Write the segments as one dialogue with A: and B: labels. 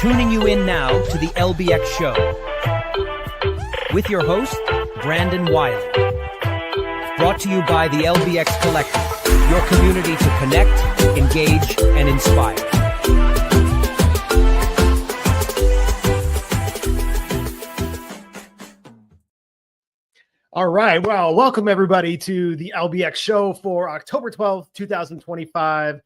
A: Tuning you in now to the LBX Show with your host, Brandon Wiley. Brought to you by the LBX Collective, your community to connect, engage, and inspire.
B: All right. Well, welcome everybody to the LBX Show for October 12th, 2025.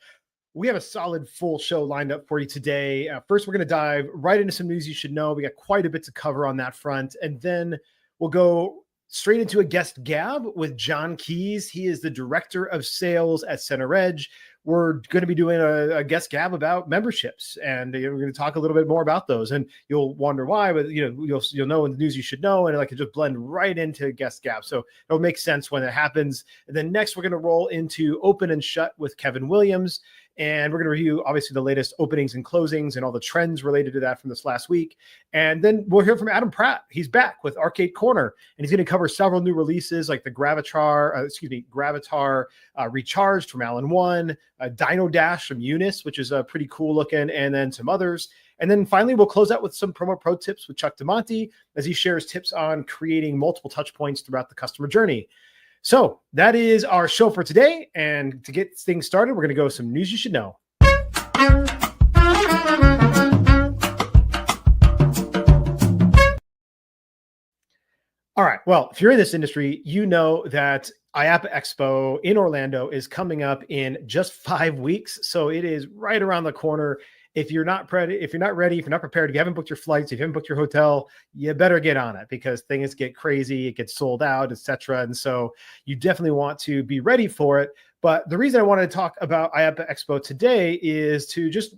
B: We have a solid full show lined up for you today. First, we're going to dive right into some news you should know. We got quite a bit to cover on that front. And then we'll go straight into a guest gab with John Keys. He is the Director of Sales at Center Edge. We're going to be doing a guest gab about memberships, and we're going to talk a little bit more about those. And you'll wonder why, but you'll know in the news you should know, and like it just blend right into guest gab. So it'll make sense when it happens. And then next, we're going to roll into Open and Shut with Kevin Williams. And we're going to review, obviously, the latest openings and closings and all the trends related to that from this last week. And then we'll hear from Adam Pratt. He's back with Arcade Corner, and he's going to cover several new releases like the Gravitar Recharged from Allen One, Dino Dash from Eunice, which is pretty cool looking, and then some others. And then finally, we'll close out with some promo pro tips with Chuck DeMonte as he shares tips on creating multiple touch points throughout the customer journey. So that is our show for today. And to get things started, we're going to go with some news you should know. All right. Well, if you're in this industry, you know that IAAPA Expo in Orlando is coming up in just 5 weeks. So it is right around the corner. If you're not ready, if you're not prepared, if you haven't booked your flights, if you haven't booked your hotel, you better get on it because things get crazy, it gets sold out, etc. And so you definitely want to be ready for it. But the reason I wanted to talk about IAAPA Expo today is to just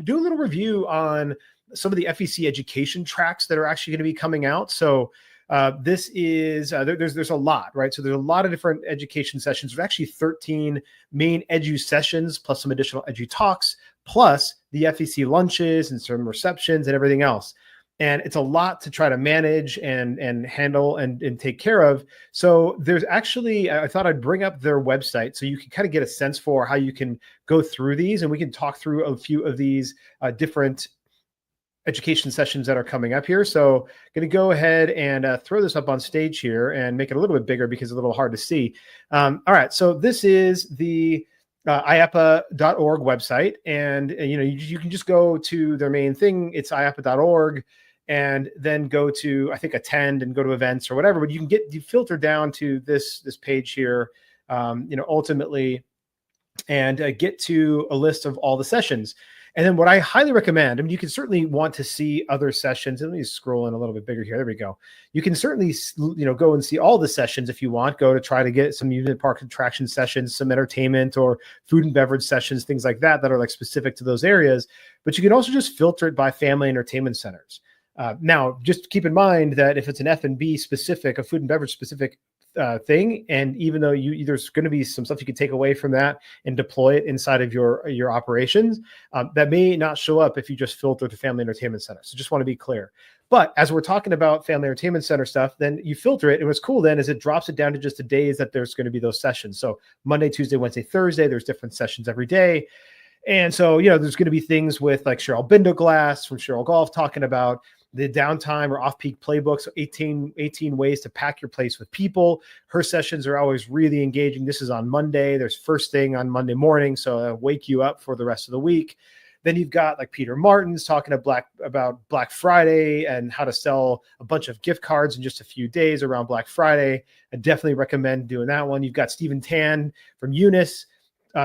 B: do a little review on some of the FEC education tracks that are actually going to be coming out. So this is there's a lot, right? So there's a lot of different education sessions. There's actually 13 main edu sessions plus some additional edu talks, plus the FEC lunches and some receptions and everything else. And it's a lot to try to manage and handle and take care of. So there's actually, I thought I'd bring up their website so you can kind of get a sense for how you can go through these, and we can talk through a few of these different education sessions that are coming up here. So I'm going to go ahead and throw this up on stage here and make it a little bit bigger because it's a little hard to see. All right. So this is the IAAPA.org website. And, you can just go to their main thing. It's IAAPA.org, and then go to, I think, attend and go to events or whatever, but you filter down to this page here, ultimately, and get to a list of all the sessions. And then what I highly recommend, you can certainly want to see other sessions. Let me scroll in a little bit bigger here. There we go. You can certainly, go and see all the sessions if you want. Go to try to get some amusement park attraction sessions, some entertainment or food and beverage sessions, things like that are like specific to those areas. But you can also just filter it by family entertainment centers. Now, just keep in mind that if it's an F&B specific, a food and beverage specific thing, and even though there's going to be some stuff you can take away from that and deploy it inside of your operations, that may not show up if you just filter to family entertainment center. So just want to be clear. But as we're talking about family entertainment center stuff, then you filter it. And what's cool then is it drops it down to just the days that there's going to be those sessions. So Monday, Tuesday, Wednesday, Thursday, there's different sessions every day. And so, there's going to be things with like Cheryl Bindoglass from Cheryl Golf talking about the downtime or off-peak playbook. So 18 ways to pack your place with people. Her sessions are always really engaging. This is on Monday. There's first thing on Monday morning, so wake you up for the rest of the week. Then you've got like Peter Martin's talking about Black Friday and how to sell a bunch of gift cards in just a few days around Black Friday. I definitely recommend doing that one. You've got Stephen Tan from Eunice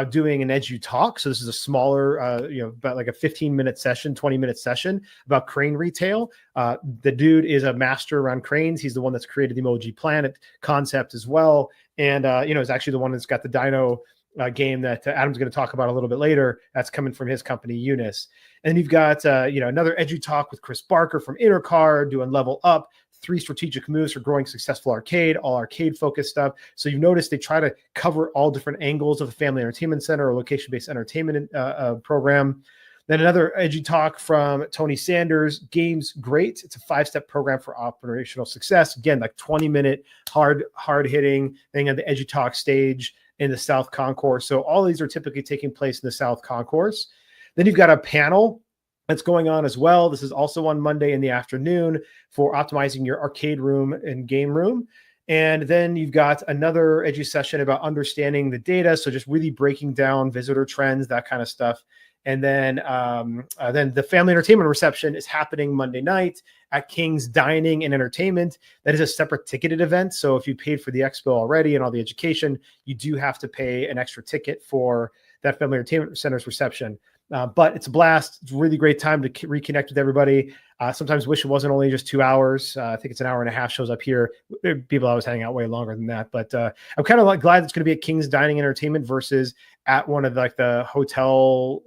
B: doing an edu talk. So this is a smaller, about like a 15-minute session, 20-minute session about crane retail. The dude is a master around cranes. He's the one that's created the Emoji Planet concept as well. And, is actually the one that's got the Dino game that Adam's going to talk about a little bit later. That's coming from his company, Eunice. And you've got, another edu talk with Chris Barker from Intercard doing Level Up, 3 strategic moves for growing successful arcade, all arcade focused stuff. So you've noticed they try to cover all different angles of the family entertainment center or location-based entertainment program. Then another edu talk from Tony Sanders, Games Great. It's a 5-step program for operational success. Again, like 20-minute hard-hitting thing on the edu talk stage in the South Concourse. So all these are typically taking place in the South Concourse. Then you've got a panel that's going on as well. This is also on Monday in the afternoon for optimizing your arcade room and game room. And then you've got another edu session about understanding the data. So just really breaking down visitor trends, that kind of stuff. And then the family entertainment reception is happening Monday night at King's Dining and Entertainment. That is a separate ticketed event. So if you paid for the expo already and all the education, you do have to pay an extra ticket for that family entertainment center's reception. But it's a blast. It's a really great time to reconnect with everybody. Sometimes wish it wasn't only just 2 hours. I think it's an hour and a half shows up here. People always hang out way longer than that. But I'm kind of glad it's going to be at King's Dining Entertainment versus at one of the hotel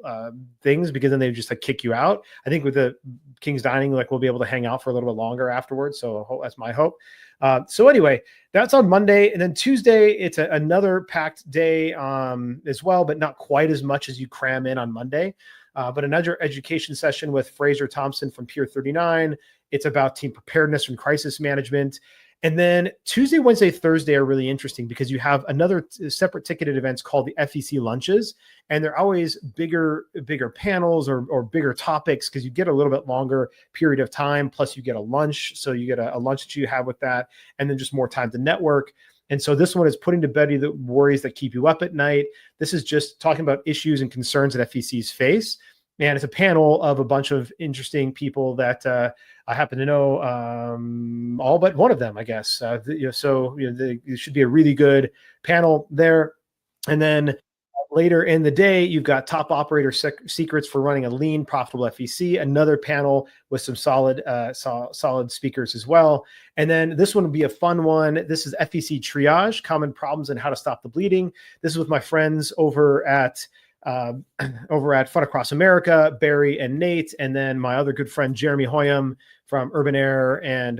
B: things, because then they just kick you out. I think with the King's Dining, we'll be able to hang out for a little bit longer afterwards. So that's my hope. So anyway, that's on Monday. And then Tuesday, it's another packed day as well, but not quite as much as you cram in on Monday. But another education session with Fraser Thompson from Pier 39. It's about team preparedness and crisis management. And then Tuesday, Wednesday, Thursday are really interesting because you have another separate ticketed events called the FEC lunches. And they're always bigger panels or bigger topics because you get a little bit longer period of time. Plus you get a lunch. So you get a lunch that you have with that, and then just more time to network. And so this one is putting to bed the worries that keep you up at night. This is just talking about issues and concerns that FECs face. And it's a panel of a bunch of interesting people that I happen to know, all but one of them, I guess. It should be a really good panel there. And then later in the day, you've got top operator secrets for running a lean, profitable FEC. Another panel with some solid speakers as well. And then this one will be a fun one. This is FEC triage, common problems and how to stop the bleeding. This is with my friends over at Fun Across America, Barry and Nate, and then my other good friend Jeremy Hoyam from Urban Air and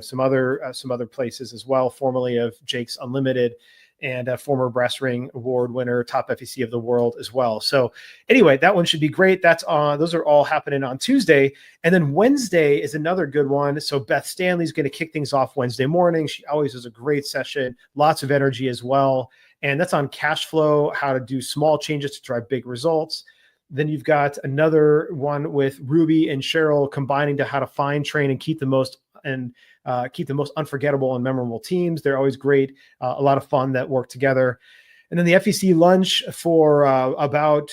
B: some other places as well, formerly of Jake's Unlimited, and a former Brass Ring Award winner, top FEC of the world as well. So anyway, that one should be great. Those are all happening on Tuesday. And then Wednesday is another good one. So Beth Stanley's going to kick things off Wednesday morning. She always does a great session, lots of energy as well. And that's on cash flow, how to do small changes to drive big results. Then you've got another one with Ruby and Cheryl combining to how to find, train, and keep the most unforgettable and memorable teams. They're always great, a lot of fun that work together. And then the FEC lunch for about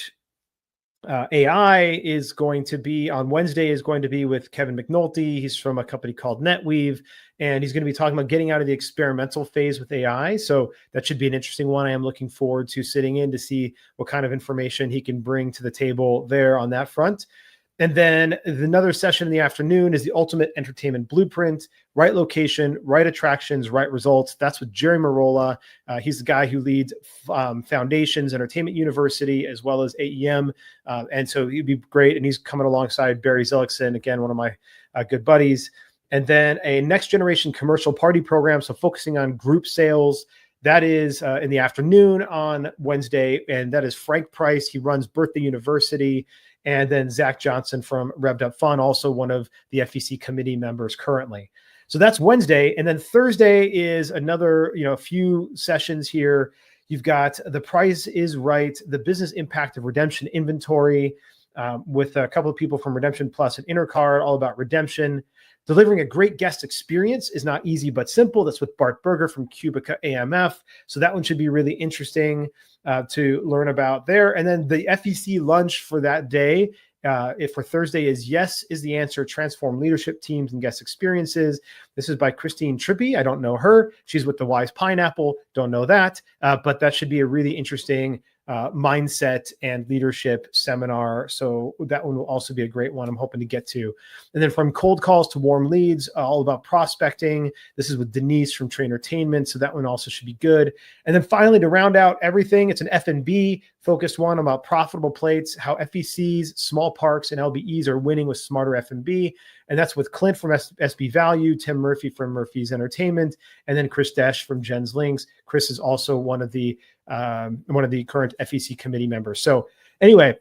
B: AI is going to be on Wednesday, is going to be with Kevin McNulty. He's from a company called NetWeave, and he's going to be talking about getting out of the experimental phase with AI. So that should be an interesting one. I am looking forward to sitting in to see what kind of information he can bring to the table there on that front. And then another session in the afternoon is the Ultimate Entertainment Blueprint, right location, right attractions, right results. That's with Jerry Marola. He's the guy who leads Foundations Entertainment University as well as AEM. And so he'd be great. And he's coming alongside Barry Zillickson, again, one of my good buddies. And then a next generation commercial party program. So focusing on group sales. That is in the afternoon on Wednesday. And that is Frank Price. He runs Birthday University. And then Zach Johnson from Revved Up Fun, also one of the FEC committee members currently. So that's Wednesday. And then Thursday is another, a few sessions here. You've got The Price is Right, the business impact of redemption inventory, with a couple of people from Redemption Plus and Intercard, all about redemption. Delivering a great guest experience is not easy but simple. That's with Bart Berger from Cubica AMF. So that one should be really interesting to learn about there. And then the FEC lunch for that day, if for Thursday is yes is the answer, transform leadership teams and guest experiences. This is by Christine Trippi. I don't know her. She's with the Wise Pineapple. Don't know that. But that should be a really interesting mindset and leadership seminar. So that one will also be a great one I'm hoping to get to. And then from cold calls to warm leads, all about prospecting. This is with Denise from Trainertainment. So that one also should be good. And then finally, to round out everything, it's an F&B focused one about profitable plates, how FECs, small parks, and LBEs are winning with smarter F&B. And that's with Clint from SB Value, Tim Murphy from Murphy's Entertainment, and then Chris Desch from Jen's Links. Chris is also one of the current FEC committee members. So anyway,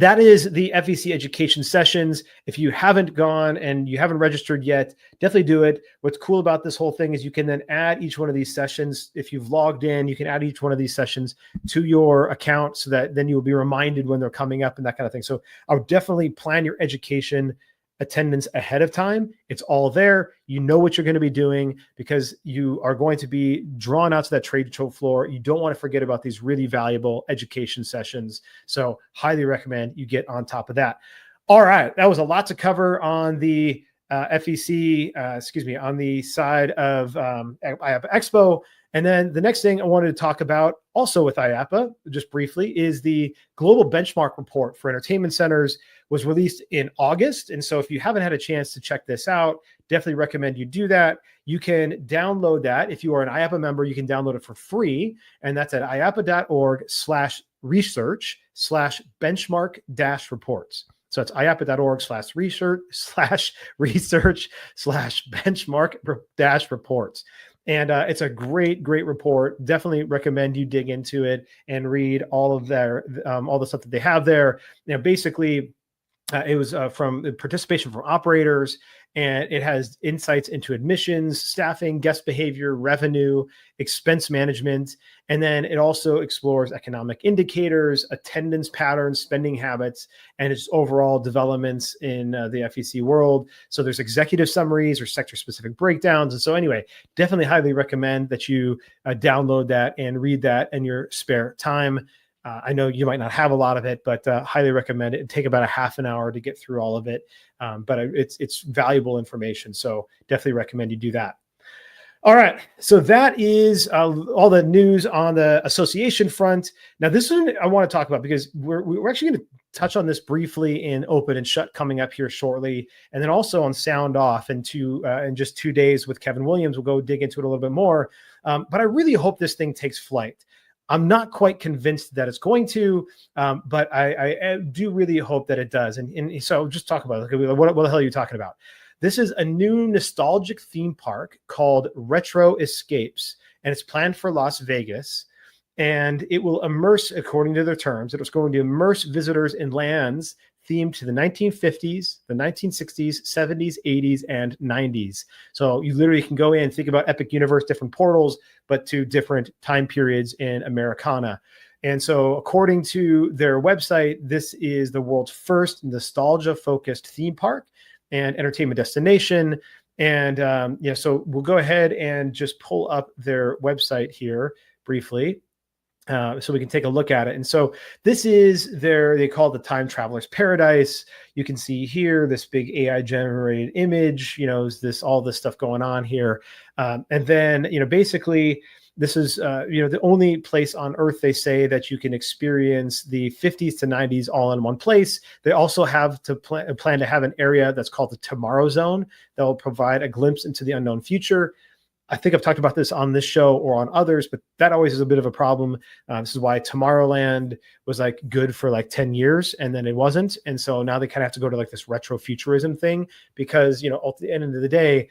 B: that is the FEC education sessions. If you haven't gone and you haven't registered yet, definitely do it. What's cool about this whole thing is you can then add each one of these sessions. If you've logged in, you can add each one of these sessions to your account so that then you'll be reminded when they're coming up and that kind of thing. So I would definitely plan your education attendance ahead of time. It's all there. You know what you're going to be doing because you are going to be drawn out to that trade show floor. You don't want to forget about these really valuable education sessions. So highly recommend you get on top of that. All right. That was a lot to cover on the FEC, on the side of IAAPA Expo. And then the next thing I wanted to talk about also with IAAPA, just briefly, is the global benchmark report for entertainment centers was released in August. And so if you haven't had a chance to check this out, definitely recommend you do that. You can download that. If you are an IAAPA member, you can download it for free. And that's at iaaapa.org/research/benchmark-reports. So it's iaaapa.org/research/benchmark-reports. And it's a great report. Definitely recommend you dig into it and read all of their all the stuff that they have there. Basically, it was from participation from operators, and it has insights into admissions, staffing, guest behavior, revenue, expense management, and then it also explores economic indicators, attendance patterns, spending habits, and its overall developments in the FEC world. So there's executive summaries or sector-specific breakdowns. And so anyway, definitely highly recommend that you download that and read that in your spare time. I know you might not have a lot of it, but highly recommend it. It'd take about a half an hour to get through all of it, but it's valuable information. So definitely recommend you do that. All right, so that is all the news on the association front. Now, this one I want to talk about because we're actually going to touch on this briefly in Open and Shut coming up here shortly, and then also on Sound Off in just 2 days with Kevin Williams. We'll go dig into it a little bit more, but I really hope this thing takes flight. I'm not quite convinced that it's going to, but I do really hope that it does. And so just talk about it. What the hell are you talking about? This is a new nostalgic theme park called Retroescapes, and it's planned for Las Vegas. And it will immerse, according to their terms, it was going to immerse visitors in lands themed to the 1950s, the 1960s, 70s, 80s, and 90s. So you literally can go in, think about Epic Universe, different portals, but to different time periods in Americana. And so according to their website, this is the world's first nostalgia-focused theme park and entertainment destination. And so we'll go ahead and just pull up their website here briefly. So we can take a look at it. And so this is they call it the time traveler's paradise. You can see here this big AI generated image, is this all this stuff going on here. And then, basically this is, the only place on earth they say that you can experience the 50s to 90s all in one place. They also have to plan to have an area that's called the Tomorrow Zone that will provide a glimpse into the unknown future. I think I've talked about this on this show or on others, but that always is a bit of a problem. This is why Tomorrowland was like good for like 10 years and then it wasn't. And so now they kind of have to go to like this retro futurism thing because, at the end of the day,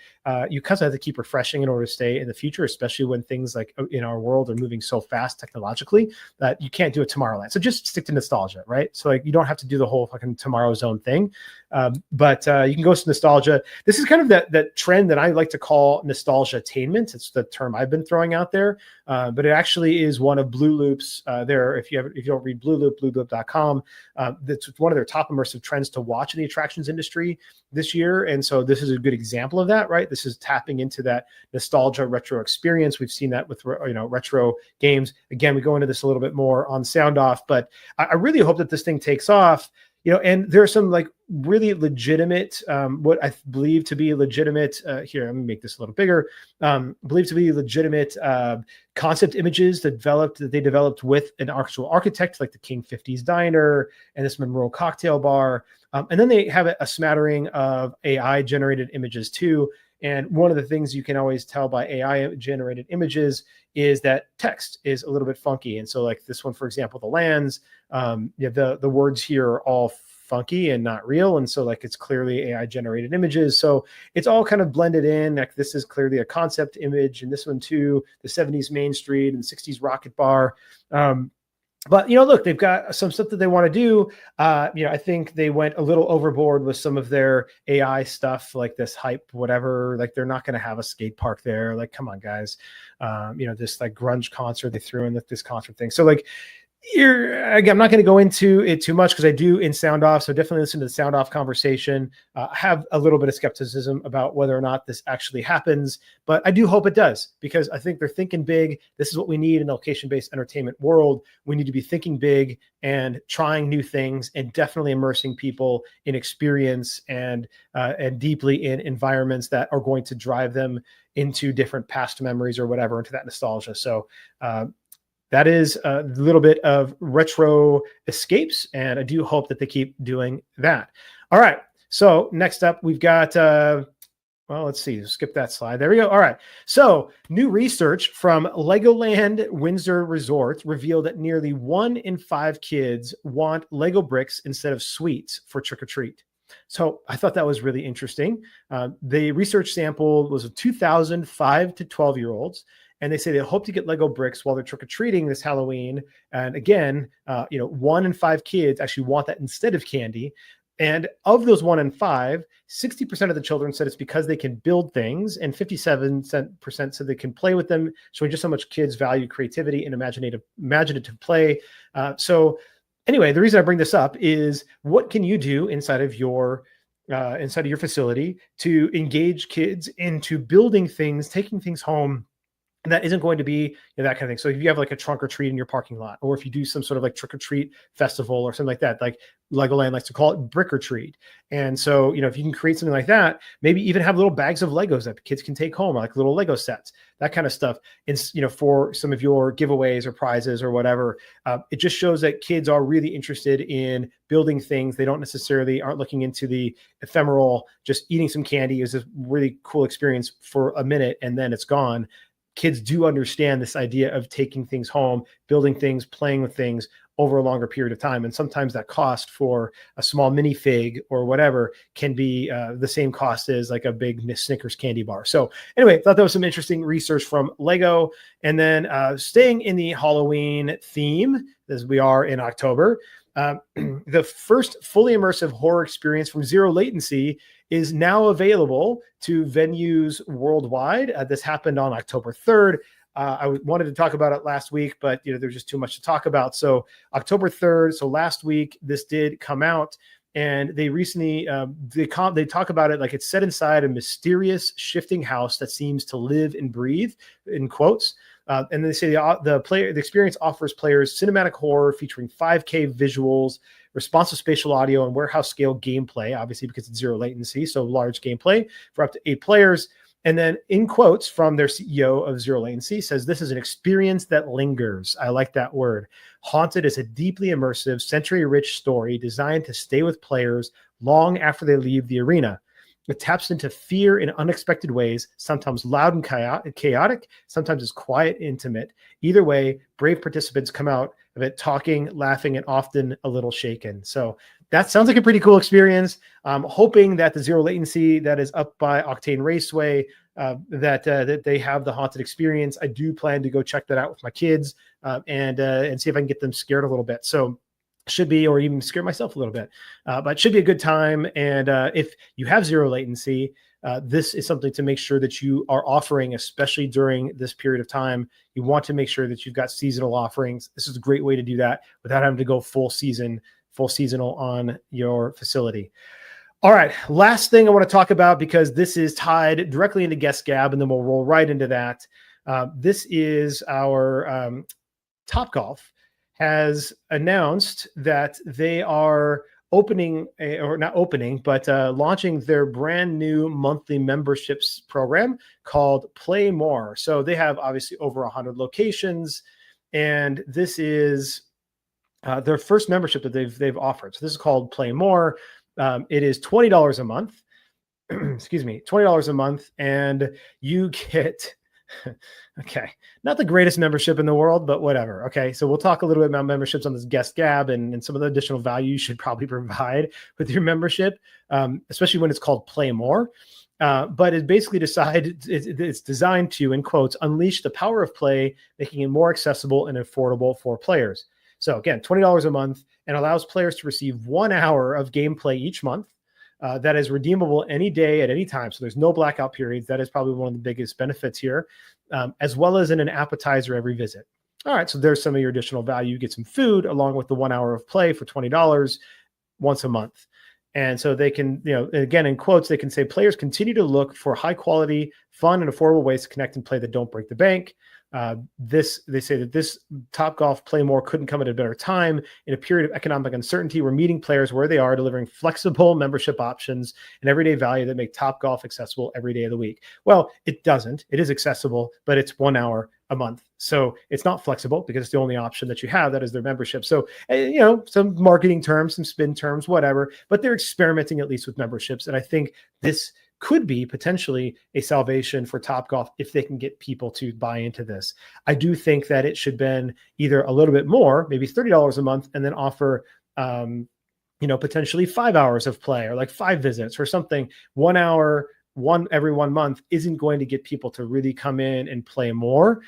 B: you kind of have to keep refreshing in order to stay in the future, especially when things like in our world are moving so fast technologically that you can't do a Tomorrowland. So just stick to nostalgia, right? So like you don't have to do the whole fucking Tomorrow Zone thing. But you can go to nostalgia. This is kind of that trend that I like to call nostalgia-tainment. It's the term I've been throwing out there, but it actually is one of Blue Loop's. If you don't read Blue Loop, blueloop.com, that's one of their top immersive trends to watch in the attractions industry this year. And so this is a good example of that, right? This is tapping into that nostalgia retro experience. We've seen that with retro games. Again, we go into this a little bit more on Sound Off, but I really hope that this thing takes off. And there are some like really legitimate, what I believe to be legitimate, here, let me make this a little bigger, believe to be legitimate concept images that they developed with an actual architect, like the King 50s Diner and this Monroe Cocktail Bar. And then they have a smattering of AI generated images too. And one of the things you can always tell by AI generated images is that text is a little bit funky. And so like this one, for example, the lands, the words here are all funky and not real. And so like it's clearly AI generated images. So it's all kind of blended in. Like this is clearly a concept image. And this one too, the 70s Main Street and the 60s Rocket Bar. But, look, they've got some stuff that they want to do. I think they went a little overboard with some of their AI stuff, like this hype, whatever. Like, they're not going to have a skate park there. Like, come on, guys. This like grunge concert they threw in this concert thing. So like, again, I'm not going to go into it too much because I do in sound off. So definitely listen to the sound off conversation. I have a little bit of skepticism about whether or not this actually happens, but I do hope it does, because I think they're thinking big. This is what we need in the location-based entertainment world. We need to be thinking big and trying new things, and definitely immersing people in experience and deeply in environments that are going to drive them into different past memories or whatever, into that nostalgia. So, that is a little bit of Retroescapes, and I do hope that they keep doing that. All right. So next up, we've got, let's see, skip that slide. There we go. All right. So new research from Legoland Windsor Resort revealed that nearly 1 in 5 kids want Lego bricks instead of sweets for trick-or-treat. So I thought that was really interesting. The research sample was of 2,005 to 12-year-olds. And they say they hope to get Lego bricks while they're trick-or-treating this Halloween. And again, 1 in 5 kids actually want that instead of candy. And of those 1 in 5, 60% of the children said it's because they can build things, and 57% said they can play with them, showing just how much kids value creativity and imaginative play. So anyway, the reason I bring this up is, what can you do inside of your facility to engage kids into building things, taking things home? And that isn't going to be that kind of thing. So if you have like a trunk or treat in your parking lot, or if you do some sort of like trick or treat festival or something like that, like Legoland likes to call it brick or treat. And so, if you can create something like that, maybe even have little bags of Legos that kids can take home, or like little Lego sets, that kind of stuff. And, for some of your giveaways or prizes or whatever, it just shows that kids are really interested in building things. They aren't looking into the ephemeral, just eating some candy is a really cool experience for a minute and then it's gone. Kids do understand this idea of taking things home, building things, playing with things over a longer period of time. And sometimes that cost for a small minifig or whatever can be the same cost as like a big Snickers candy bar. So anyway, thought that was some interesting research from Lego. And then staying in the Halloween theme, as we are in October, the first fully immersive horror experience from Zero Latency is now available to venues worldwide. This happened on October 3rd. I wanted to talk about it last week, but there's just too much to talk about. So October 3rd, so last week, this did come out, and they recently they talk about it like it's set inside a mysterious shifting house that seems to live and breathe, in quotes. And they say the experience offers players cinematic horror featuring 5K visuals, responsive spatial audio, and warehouse scale gameplay, obviously because it's zero latency, so large gameplay for up to 8 players. And then in quotes from their CEO of Zero Latency says, "This is an experience that lingers." I like that word. Haunted is a deeply immersive, sensory-rich story designed to stay with players long after they leave the arena. It taps into fear in unexpected ways, sometimes loud and chaotic, sometimes it's quiet, intimate. Either way, brave participants come out of it talking, laughing, and often a little shaken. So that sounds like a pretty cool experience. I'm hoping that the Zero Latency that is up by Octane Raceway, that they have the haunted experience. I do plan to go check that out with my kids and see if I can get them scared a little bit. So should be, or even scare myself a little bit, but it should be a good time. And if you have Zero Latency, this is something to make sure that you are offering, especially during this period of time. You want to make sure that you've got seasonal offerings. This is a great way to do that without having to go full seasonal on your facility. All right, last thing I want to talk about, because this is tied directly into Guest Gab, and then we'll roll right into that. This is our TopGolf has announced that they are launching their brand new monthly memberships program called PlayMore. So they have obviously over 100 locations, and this is their first membership that they've offered. So this is called PlayMore. It is $20 a month. Excuse me, $20 a month, and you get okay, not the greatest membership in the world, but whatever. Okay, so we'll talk a little bit about memberships on this Guest Gab and some of the additional value you should probably provide with your membership, especially when it's called PlayMore. But it basically it's designed to, in quotes, unleash the power of play, making it more accessible and affordable for players. So again, $20 a month, and allows players to receive 1 hour of gameplay each month. That is redeemable any day at any time. So there's no blackout periods. That is probably one of the biggest benefits here, as well as an appetizer every visit. All right, so there's some of your additional value. You get some food along with the 1 hour of play for $20 once a month. And so they can, again, in quotes, they can say players continue to look for high quality, fun, and affordable ways to connect and play that don't break the bank. They say that this TopGolf PlayMore couldn't come at a better time in a period of economic uncertainty. We're meeting players where they are, delivering flexible membership options and everyday value that make TopGolf accessible every day of the week. Well, it doesn't. It is accessible, but it's 1 hour a month. So it's not flexible because it's the only option that you have. That is their membership. So, some marketing terms, some spin terms, whatever, but they're experimenting at least with memberships. And I think this could be potentially a salvation for Topgolf if they can get people to buy into this. I do think that it should been either a little bit more, maybe $30 a month, and then offer, potentially 5 hours of play or like 5 visits or something. 1 hour, every 1 month isn't going to get people to really come in and play more.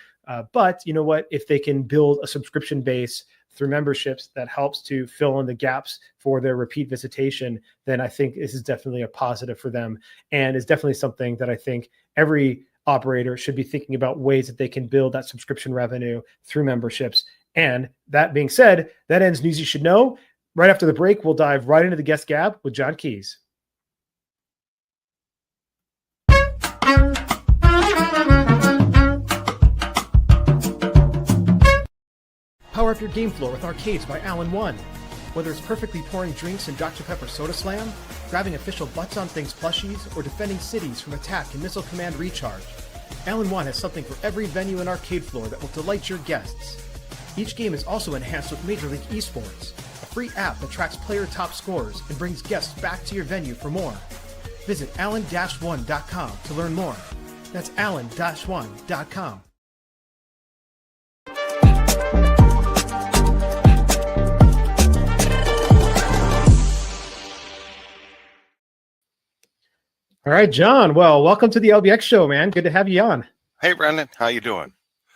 B: But you know what? If they can build a subscription base through memberships that helps to fill in the gaps for their repeat visitation, then I think this is definitely a positive for them, and is definitely something that I think every operator should be thinking about, ways that they can build that subscription revenue through memberships. And that being said, that ends News You Should Know. Right after the break, we'll dive right into the guest gab with John Keys. Power up your game floor with Arcades by Allen One. Whether it's perfectly pouring drinks in Dr. Pepper Soda Slam, grabbing official Butts on Things plushies, or defending cities from attack and Missile Command Recharge, Allen One has something for every venue and arcade floor that will delight your guests. Each game is also enhanced with Major League Esports, a free app that tracks player top scores and brings guests back to your venue for more. Visit allen-one.com to learn more. That's allen-one.com. All right, John. Well, welcome to the LBX Show, man. Good to have you on.
C: Hey, Brandon. How you doing?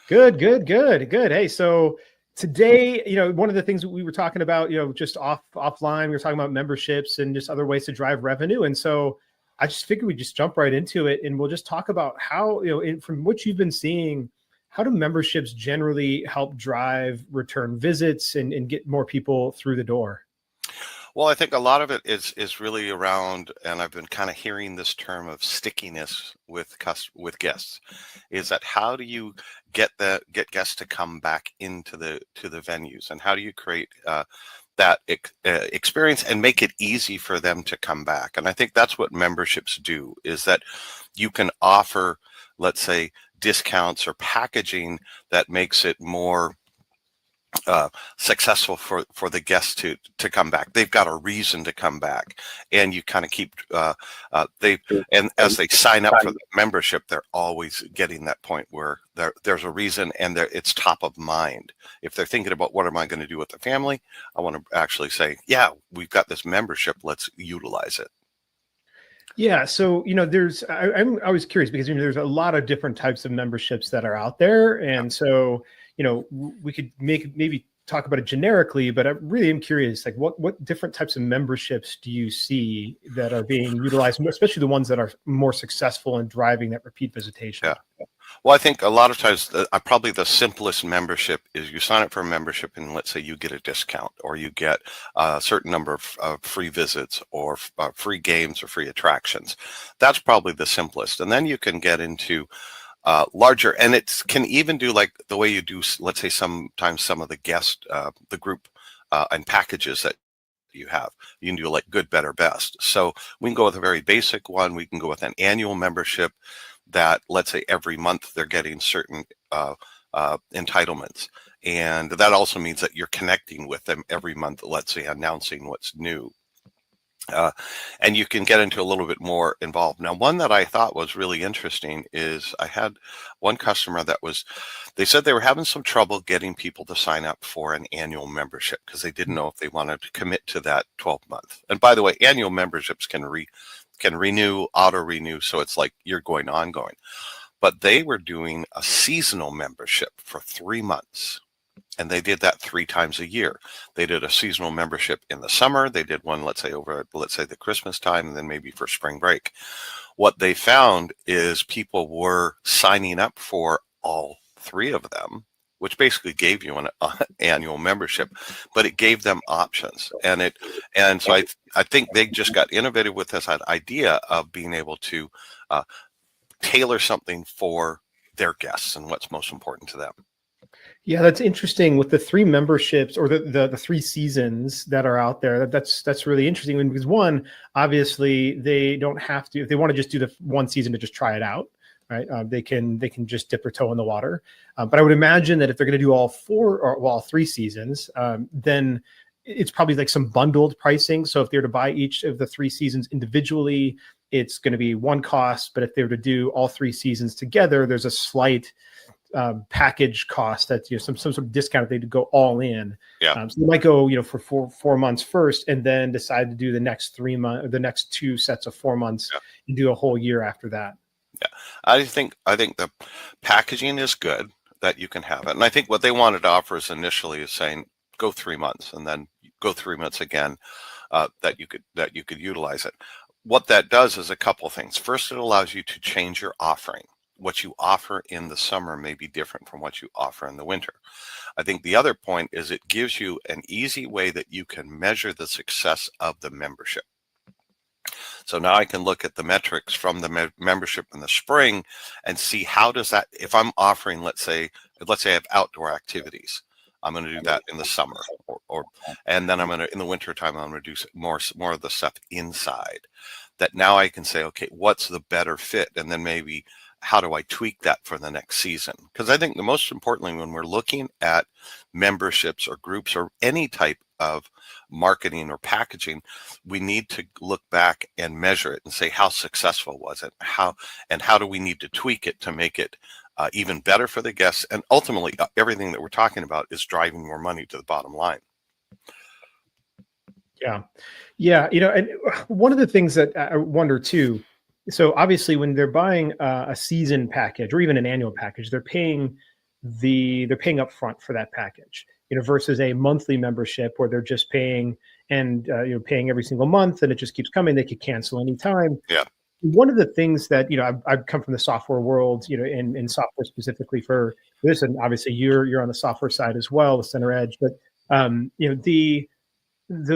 B: Good. Hey, so today, one of the things that we were talking about, just offline, we were talking about memberships and just other ways to drive revenue. And so I just figured we'd just jump right into it, and we'll just talk about how, from what you've been seeing, how do memberships generally help drive return visits and get more people through the door?
C: Well, I think a lot of it is really around, and I've been kind of hearing this term of stickiness with guests. Is that how do you get guests to come back into the venues, and how do you create that experience and make it easy for them to come back? And I think that's what memberships do, is that you can offer, let's say, discounts or packaging that makes it more successful for the guests to come back. They've got a reason to come back, and you kind of keep and as they sign up for the membership, they're always getting that point where there's a reason, and it's top of mind. If they're thinking about what am I going to do with the family, I want to actually say, yeah, we've got this membership, let's utilize it.
B: Yeah. So, I'm always curious because, there's a lot of different types of memberships that are out there. And so, we could maybe talk about it generically, but I really am curious, like what different types of memberships do you see that are being utilized, especially the ones that are more successful in driving that repeat visitation?
C: Yeah. Well, I think a lot of times probably the simplest membership is you sign up for a membership, and let's say you get a discount, or you get a certain number of free visits, or free games, or free attractions. That's probably the simplest. And then you can get into larger, and it can even do like the way you do, let's say, sometimes some of the the group and packages that you have. You can do like good, better, best. So we can go with a very basic one. We can go with an annual membership that, let's say, every month they're getting certain entitlements. And that also means that you're connecting with them every month, let's say, announcing what's new. And you can get into a little bit more involved. Now, one that I thought was really interesting is I had one customer they said they were having some trouble getting people to sign up for an annual membership because they didn't know if they wanted to commit to that 12-month. And by the way, annual memberships can renew, auto-renew, so it's like you're going ongoing. But they were doing a seasonal membership for 3 months. And they did that 3 times a year. They did a seasonal membership in the summer. They did one, let's say the Christmas time, and then maybe for spring break. What they found is people were signing up for all 3 of them, which basically gave you an annual membership, but it gave them options. And so I think they just got innovative with this idea of being able to tailor something for their guests and what's most important to them.
B: Yeah, that's interesting with the 3 memberships or the 3 seasons that are out there. That's really interesting because one, obviously they don't have to, if they want to just do the 1 season to just try it out, right? They can just dip their toe in the water. But I would imagine that if they're going to do all 4 or all 3 seasons, then it's probably like some bundled pricing. So if they're to buy each of the 3 seasons individually, it's going to be one cost. But if they were to do all 3 seasons together, there's a slight package cost that, you know, some sort of discount if they go all in.
C: Yeah.
B: So they might go, you know, for four months first, and then decide to do the next 3 months, the next 2 sets of 4 months, and do a whole year after that.
C: Yeah, I think the packaging is good that you can have it, and I think what they wanted to offer is initially is saying go 3 months and then go 3 months again, that you could utilize it. What that does is a couple of things. First, it allows you to change your offering. What you offer in the summer may be different from what you offer in the winter. I think the other point is it gives you an easy way that you can measure the success of the membership. So now I can look at the metrics from the membership in the spring and see how does that, if I'm offering, let's say I have outdoor activities, I'm going to do that in the summer, and then I'm going to, in the winter time, I'm going to do more of the stuff inside. That now I can say, okay, what's the better fit? And then maybe how do I tweak that for the next season? Because I think the most importantly, when we're looking at memberships or groups or any type of marketing or packaging, we need to look back and measure it and say, how successful was it? How do we need to tweak it to make it even better for the guests? And ultimately, everything that we're talking about is driving more money to the bottom line.
B: Yeah. Yeah. You know, and one of the things that I wonder too, so obviously when they're buying a season package or even an annual package, they're paying up front for that package, you know, versus a monthly membership where they're just paying and, you know, paying every single month and it just keeps coming. They could cancel anytime.
C: Yeah.
B: One of the things that, you know, I've come from the software world, you know, in software specifically for this, and obviously you're on the software side as well, the center edge, but, you know, the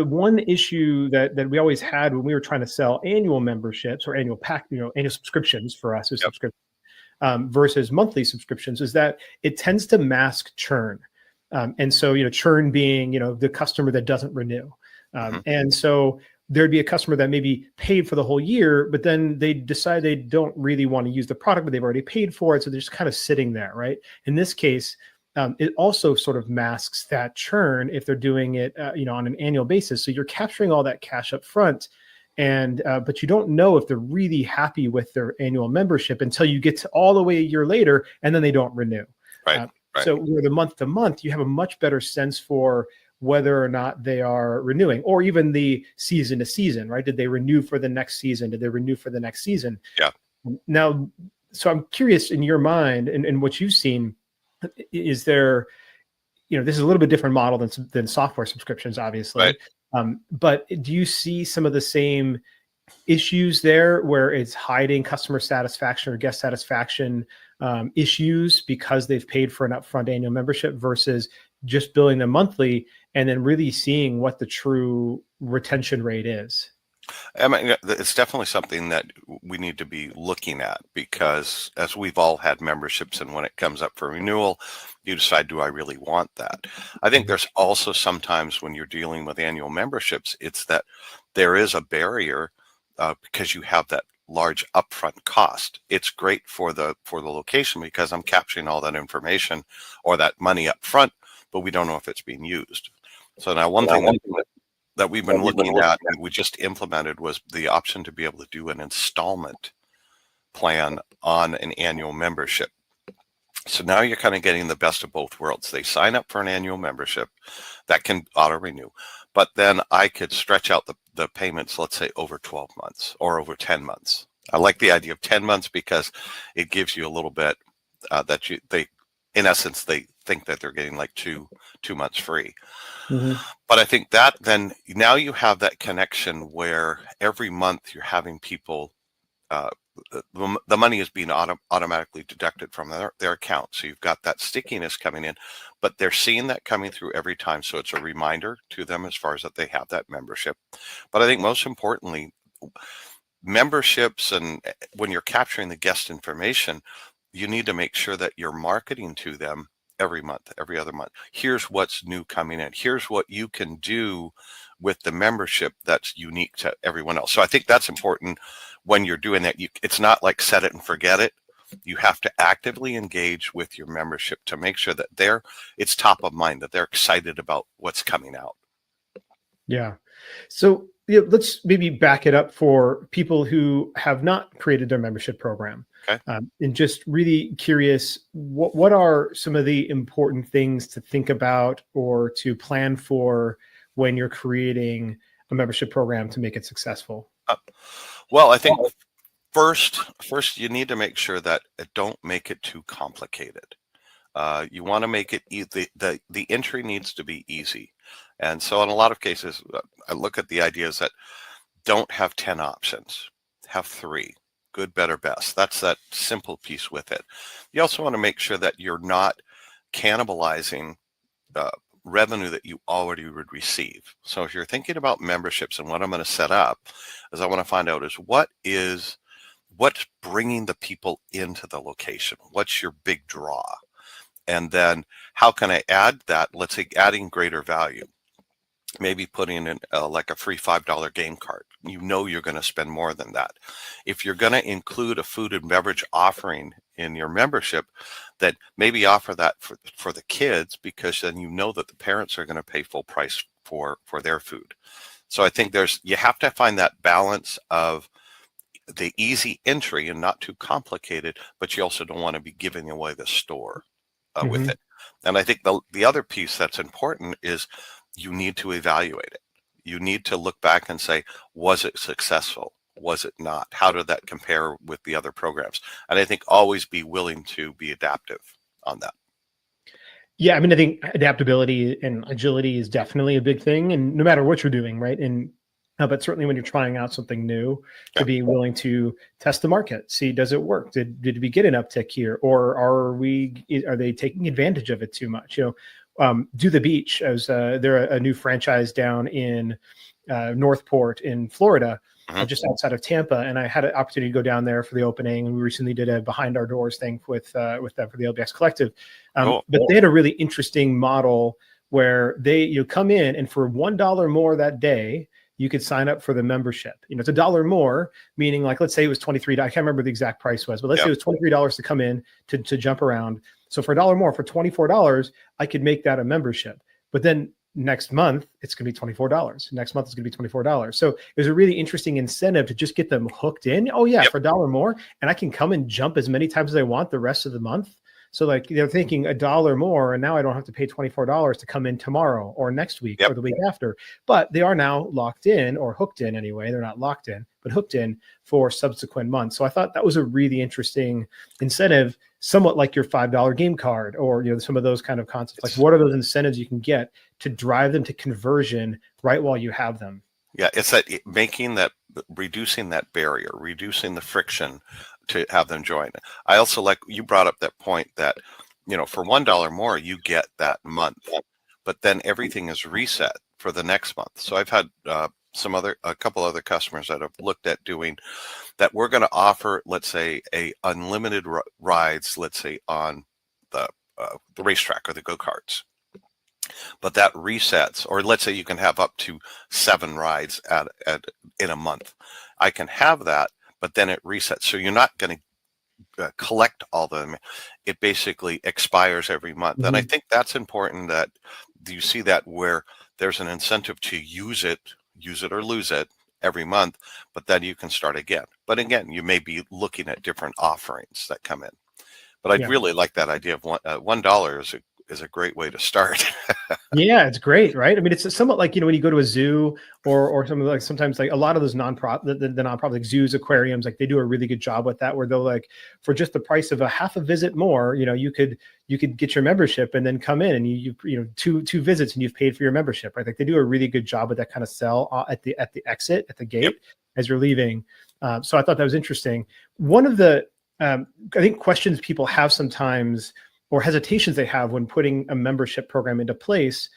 B: one issue that we always had when we were trying to sell annual memberships or annual subscriptions for us as subscriptions versus monthly subscriptions is that it tends to mask churn. And so, you know, churn being, you know, the customer that doesn't renew. And so there'd be a customer that maybe paid for the whole year, but then they decide they don't really want to use the product, but they've already paid for it. So they're just kind of sitting there, right? In this case, it also sort of masks that churn if they're doing it, you know, on an annual basis. So you're capturing all that cash up front, and but you don't know if they're really happy with their annual membership until you get to all the way a year later, and then they don't renew.
C: Right.
B: So where the month to month, you have a much better sense for whether or not they are renewing, or even the season to season, right? Did they renew for the next season? Did they renew for the next season?
C: Yeah.
B: Now, so I'm curious in your mind and what you've seen. Is there, you know, this is a little bit different model than software subscriptions, obviously.
C: Right.
B: But do you see some of the same issues there where it's hiding customer satisfaction or guest satisfaction issues because they've paid for an upfront annual membership versus just billing them monthly and then really seeing what the true retention rate is?
C: I mean, it's definitely something that we need to be looking at because as we've all had memberships and when it comes up for renewal, you decide, do I really want that? I think there's also sometimes when you're dealing with annual memberships, it's that there is a barrier because you have that large upfront cost. It's great for the location because I'm capturing all that information or that money up front, but we don't know if it's being used. So now one thing that we've been looking at and we just implemented was the option to be able to do an installment plan on an annual membership. So now you're kind of getting the best of both worlds. They sign up for an annual membership that can auto renew, but then I could stretch out the payments, let's say over 12 months or over 10 months. I like the idea of 10 months because it gives you a little bit in essence, they think that they're getting like two months free.
B: Mhm.
C: But I think that then now you have that connection where every month you're having people, uh, the money is being automatically deducted from their account. So you've got that stickiness coming in, but they're seeing that coming through every time. So it's a reminder to them as far as that they have that membership. But I think most importantly, memberships, and when you're capturing the guest information, you need to make sure that you're marketing to them every month, every other month. Here's what's new coming in. Here's what you can do with the membership that's unique to everyone else. So I think that's important when you're doing that. It's not like set it and forget it. You have to actively engage with your membership to make sure that it's top of mind, that they're excited about what's coming out.
B: Yeah. So let's maybe back it up for people who have not created their membership program.
C: Okay.
B: And just really curious, what are some of the important things to think about or to plan for when you're creating a membership program to make it successful?
C: Well, I think first you need to make sure that don't make it too complicated. You want to make it easy. The entry needs to be easy. And so in a lot of cases, I look at the ideas that don't have 10 options, have 3, good, better, best. That's that simple piece with it. You also want to make sure that you're not cannibalizing revenue that you already would receive. So if you're thinking about memberships, and what I'm going to set up is I want to find out is what's bringing the people into the location? What's your big draw? And then how can I add that? Let's say adding greater value. Maybe putting in like a free $5 game card. You know you're going to spend more than that. If you're going to include a food and beverage offering in your membership, then maybe offer that for the kids, because then you know that the parents are going to pay full price for their food. So I think you have to find that balance of the easy entry and not too complicated, but you also don't want to be giving away the store with it. And I think the other piece that's important is you need to evaluate it. You need to look back and say, was it successful? Was it not? How did that compare with the other programs? And I think always be willing to be adaptive on that.
B: Yeah, I mean, I think adaptability and agility is definitely a big thing, and no matter what you're doing, right? And but certainly when you're trying out something new, to be willing to test the market, see, does it work? Did we get an uptick here, or are they taking advantage of it too much? Do the Beach, as they're a new franchise down in Northport in Florida, just outside of Tampa, and I had an opportunity to go down there for the opening. And we recently did a behind our doors thing with them for the LBX Collective. But they had a really interesting model where you come in, and for $1 more that day, you could sign up for the membership. It's $1 more, meaning, like, let's say it was $23. I can't remember the exact price was, but let's say it was $23 to come in to jump around. So for $1 more, for $24, I could make that a membership. But then next month, it's going to be $24. Next month, it's going to be $24. So it was a really interesting incentive to just get them hooked in. Oh yeah, for $1 more, and I can come and jump as many times as I want the rest of the month. So like they're thinking $1 more, and now I don't have to pay $24 to come in tomorrow or next week or the week after. But they are now locked in, or hooked in anyway. They're not locked in, but hooked in for subsequent months. So I thought that was a really interesting incentive, somewhat like your $5 game card, or some of those kind of concepts. Like, what are those incentives you can get to drive them to conversion right while you have them?
C: Yeah, it's that reducing that barrier, reducing the friction to have them join. I also like you brought up that point that, for $1 more, you get that month, but then everything is reset for the next month. So I've had a couple other customers that have looked at doing that. We're going to offer, let's say, a unlimited rides, let's say on the racetrack or the go-karts. But that resets, or let's say you can have up to 7 rides in a month. I can have that, but then it resets. So you're not going to collect all of them. It basically expires every month. And I think that's important, that you see that where there's an incentive to use it or lose it every month, but then you can start again. But again, you may be looking at different offerings that come in. But I really like that idea of $1 is is a great way to start.
B: Yeah, it's great, right? I mean, it's somewhat like, when you go to a zoo or something, like sometimes like a lot of those nonprofit, the nonprofit like zoos, aquariums, like they do a really good job with that, where they'll like, for just the price of a half a visit more, you could get your membership and then come in and you two visits and you've paid for your membership, right? Like they do a really good job with that kind of sell at the exit, at the gate.
C: Yep.
B: As you're leaving. So I thought that was interesting. One of the, I think, questions people have sometimes, or hesitations they have when putting a membership program into place,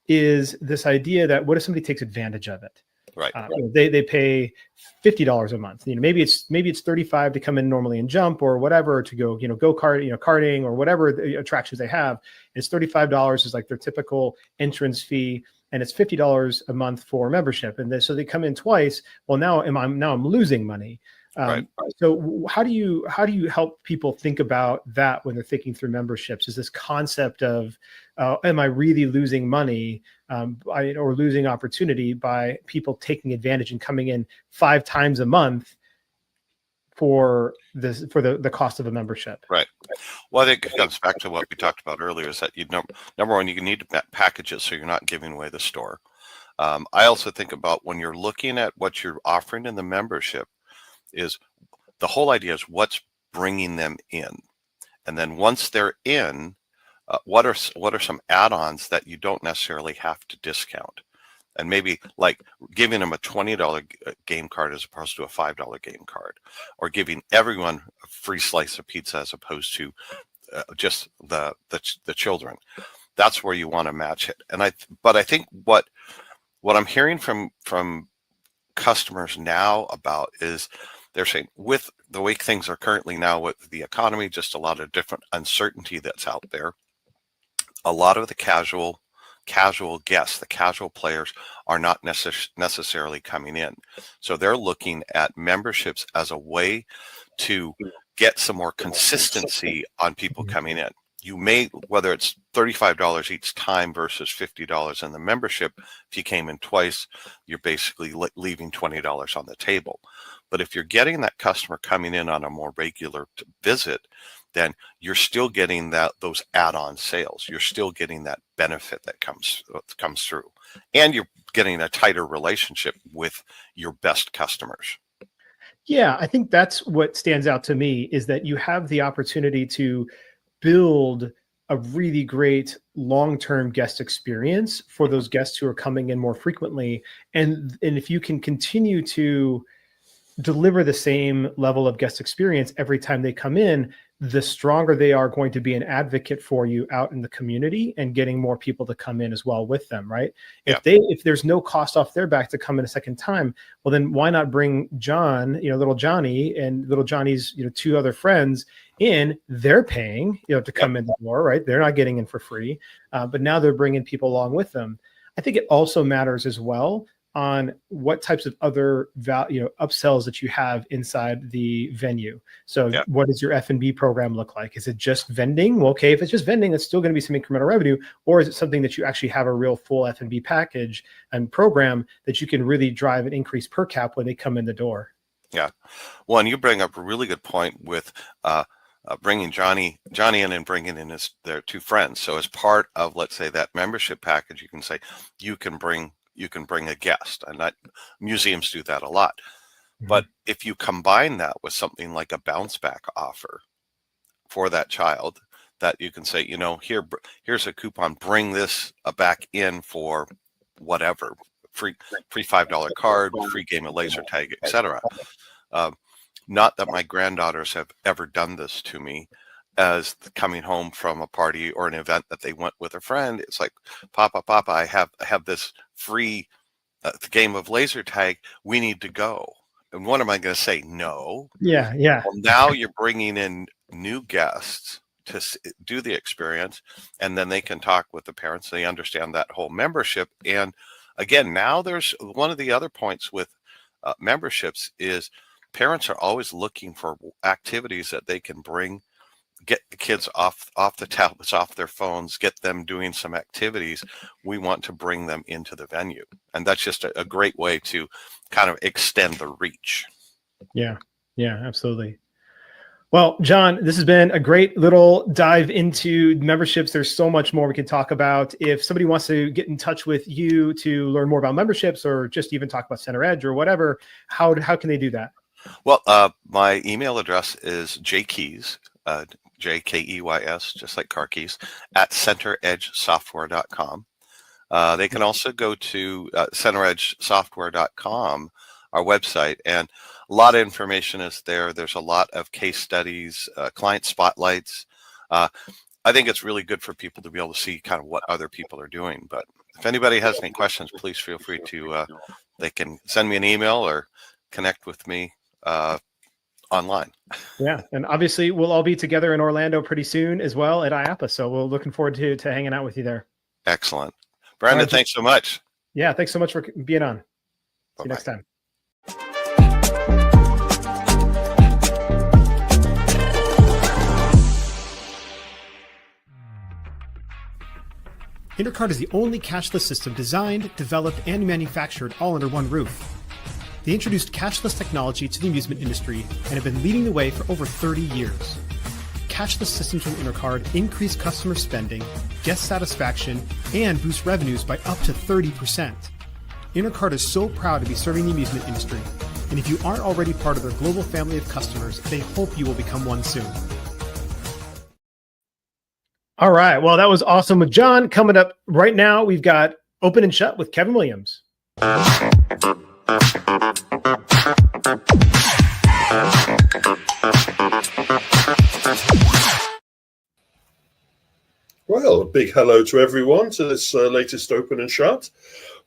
B: is this idea that what if somebody takes advantage of it?
C: Right.
B: They pay $50 a month. Maybe it's $35 to come in normally and jump or whatever, to go kart, karting or whatever the attractions they have. It's $35 is like their typical entrance fee, and it's $50 a month for membership. And so they come in twice. Well, now I'm losing money.
C: Right.
B: So how do you help people think about that when they're thinking through memberships? Is this concept of, am I really losing money or losing opportunity by people taking advantage and coming in 5 times a month for the cost of a membership?
C: Right. Well, I think it comes back to what we talked about earlier, is that number one, you need to package it so you're not giving away the store. I also think about when you're looking at what you're offering in the membership, is the whole idea is what's bringing them in, and then once they're in, what are some add-ons that you don't necessarily have to discount, and maybe like giving them a $20 game card as opposed to a $5 game card, or giving everyone a free slice of pizza as opposed to just the children. That's where you want to match it. But I think what I'm hearing from customers now about is, they're saying, with the way things are currently now with the economy, just a lot of different uncertainty that's out there, a lot of the casual guests, the casual players, are not necessarily coming in. So they're looking at memberships as a way to get some more consistency on people coming in. You may, whether it's $35 each time versus $50 in the membership, if you came in twice, you're basically leaving $20 on the table. But if you're getting that customer coming in on a more regular visit, then you're still getting those add-on sales. You're still getting that benefit that comes through, and you're getting a tighter relationship with your best customers.
B: Yeah, I think that's what stands out to me, is that you have the opportunity to build a really great long-term guest experience for those guests who are coming in more frequently. And if you can continue to deliver the same level of guest experience every time they come in, the stronger they are going to be an advocate for you out in the community and getting more people to come in as well with them, right?
C: Yeah.
B: If there's no cost off their back to come in a second time, well, then why not bring John, little Johnny, and little Johnny's, 2 other friends in? They're paying, to come in the door, right? They're not getting in for free, but now they're bringing people along with them. I think it also matters as well on what types of other upsells that you have inside the venue. So what does your F&B program look like? Is it just vending? Well, okay, if it's just vending, it's still going to be some incremental revenue. Or is it something that you actually have a real full F&B package and program that you can really drive an increase per cap when they come in the door?
C: Yeah. Well, and you bring up a really good point with bringing Johnny in and bringing in their 2 friends. So as part of, let's say, that membership package, you can say you can bring a guest, and museums do that a lot. Mm-hmm. But if you combine that with something like a bounce back offer for that child, that you can say, here's a coupon, bring this back in for whatever, free $5 card, free game of laser tag, etc. Not that my granddaughters have ever done this to me, as coming home from a party or an event that they went with a friend. It's like, Papa, I have this free game of laser tag. We need to go. And what am I going to say? No.
B: Yeah.
C: Well, now you're bringing in new guests to do the experience, and then they can talk with the parents. They understand that whole membership. And again, now there's one of the other points with memberships is parents are always looking for activities that they can get the kids off the tablets, off their phones, get them doing some activities. We want to bring them into the venue. And that's just a great way to kind of extend the reach.
B: Yeah, absolutely. Well, John, this has been a great little dive into memberships. There's so much more we can talk about. If somebody wants to get in touch with you to learn more about memberships or just even talk about Center Edge or whatever, how can they do that?
C: Well, my email address is jkeys, Jkeys, just like car keys, at centeredgesoftware.com. They can also go to centeredgesoftware.com, our website, and a lot of information is there. There's a lot of case studies, client spotlights. I think it's really good for people to be able to see kind of what other people are doing. But if anybody has any questions, please feel free to, they can send me an email or connect with me online.
B: Yeah. And obviously we'll all be together in Orlando pretty soon as well at IAAPA. So we're looking forward to hanging out with you there.
C: Excellent. Brandon, thanks so much.
B: Yeah. Thanks so much for being on. See
C: Bye-bye.
B: you next time. Intercard is the only cashless system designed, developed, and manufactured all under one roof. They introduced cashless technology to the amusement industry and have been leading the way for over 30 years. Cashless systems from Intercard increase customer spending, guest satisfaction, and boost revenues by up to 30%. Intercard is so proud to be serving the amusement industry, and if you aren't already part of their global family of customers, they hope you will become one soon. All right. Well, that was awesome with John. Coming up right now, we've got Open and Shut with Kevin Williams.
D: Well, a big hello to everyone to this latest Open and Shut.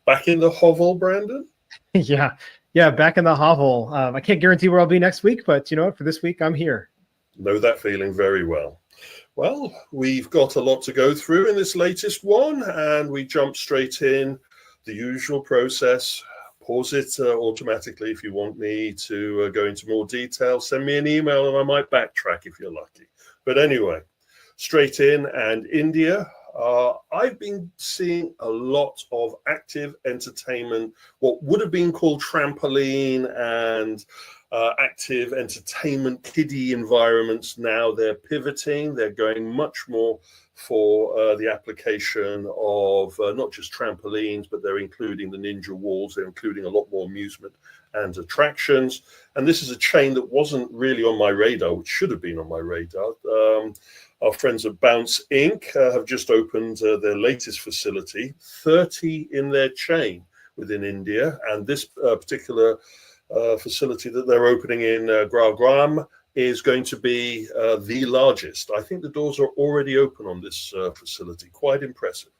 D: Back in the hovel, Brandon?
B: Yeah, back in the hovel. I can't guarantee where I'll be next week, but you know what? For this week, I'm here.
D: Know that feeling very well. Well, we've got a lot to go through in this latest one, and we jump straight in. The usual process. Pause it automatically if you want me to go into more detail. Send me an email and I might backtrack if you're lucky. But anyway, straight in. And India, I've been seeing a lot of active entertainment, what would have been called trampoline and active entertainment kiddie environments. Now they're pivoting. They're going much more for the application of not just trampolines, but they're including the ninja walls. They're including a lot more amusement and attractions. And this is a chain that wasn't really on my radar, which should have been on my radar. Our friends at Bounce Inc. Have just opened their latest facility, 30 in their chain within India. And this particular facility that they're opening in Gurugram is going to be the largest. I think the doors are already open on this facility. Quite impressive.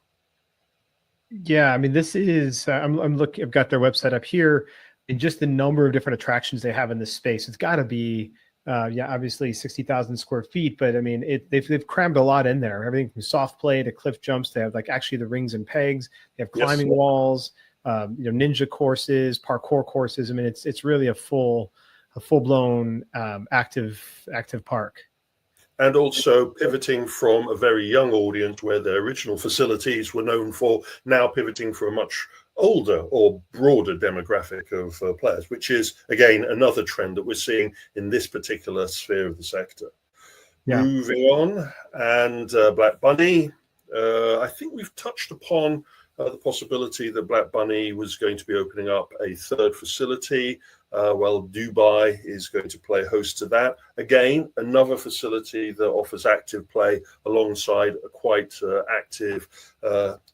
B: Yeah, I mean, this is, I'm looking, I've got their website up here, and just the number of different attractions they have in this space. It's got to be, obviously 60,000 square feet, but I mean, they've crammed a lot in there. Everything from soft play to cliff jumps. They have like actually the rings and pegs. They have climbing walls, ninja courses, parkour courses. I mean, it's really a full-blown active park.
D: And also pivoting from a very young audience where their original facilities were known for, now pivoting for a much older or broader demographic of players, which is, again, another trend that we're seeing in this particular sphere of the sector. Yeah. Moving on, and Black Bunny, I think we've touched upon the possibility that Black Bunny was going to be opening up a third facility. Well, Dubai is going to play host to that. Again, another facility that offers active play alongside a quite active,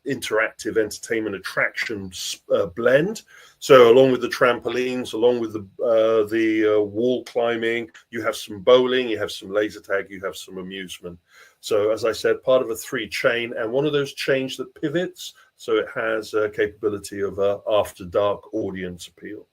D: interactive entertainment attractions blend. So along with the trampolines, along with the wall climbing, you have some bowling, you have some laser tag, you have some amusement. So as I said, part of a 3 chain, and one of those chains that pivots, so it has a capability of after dark audience appeal.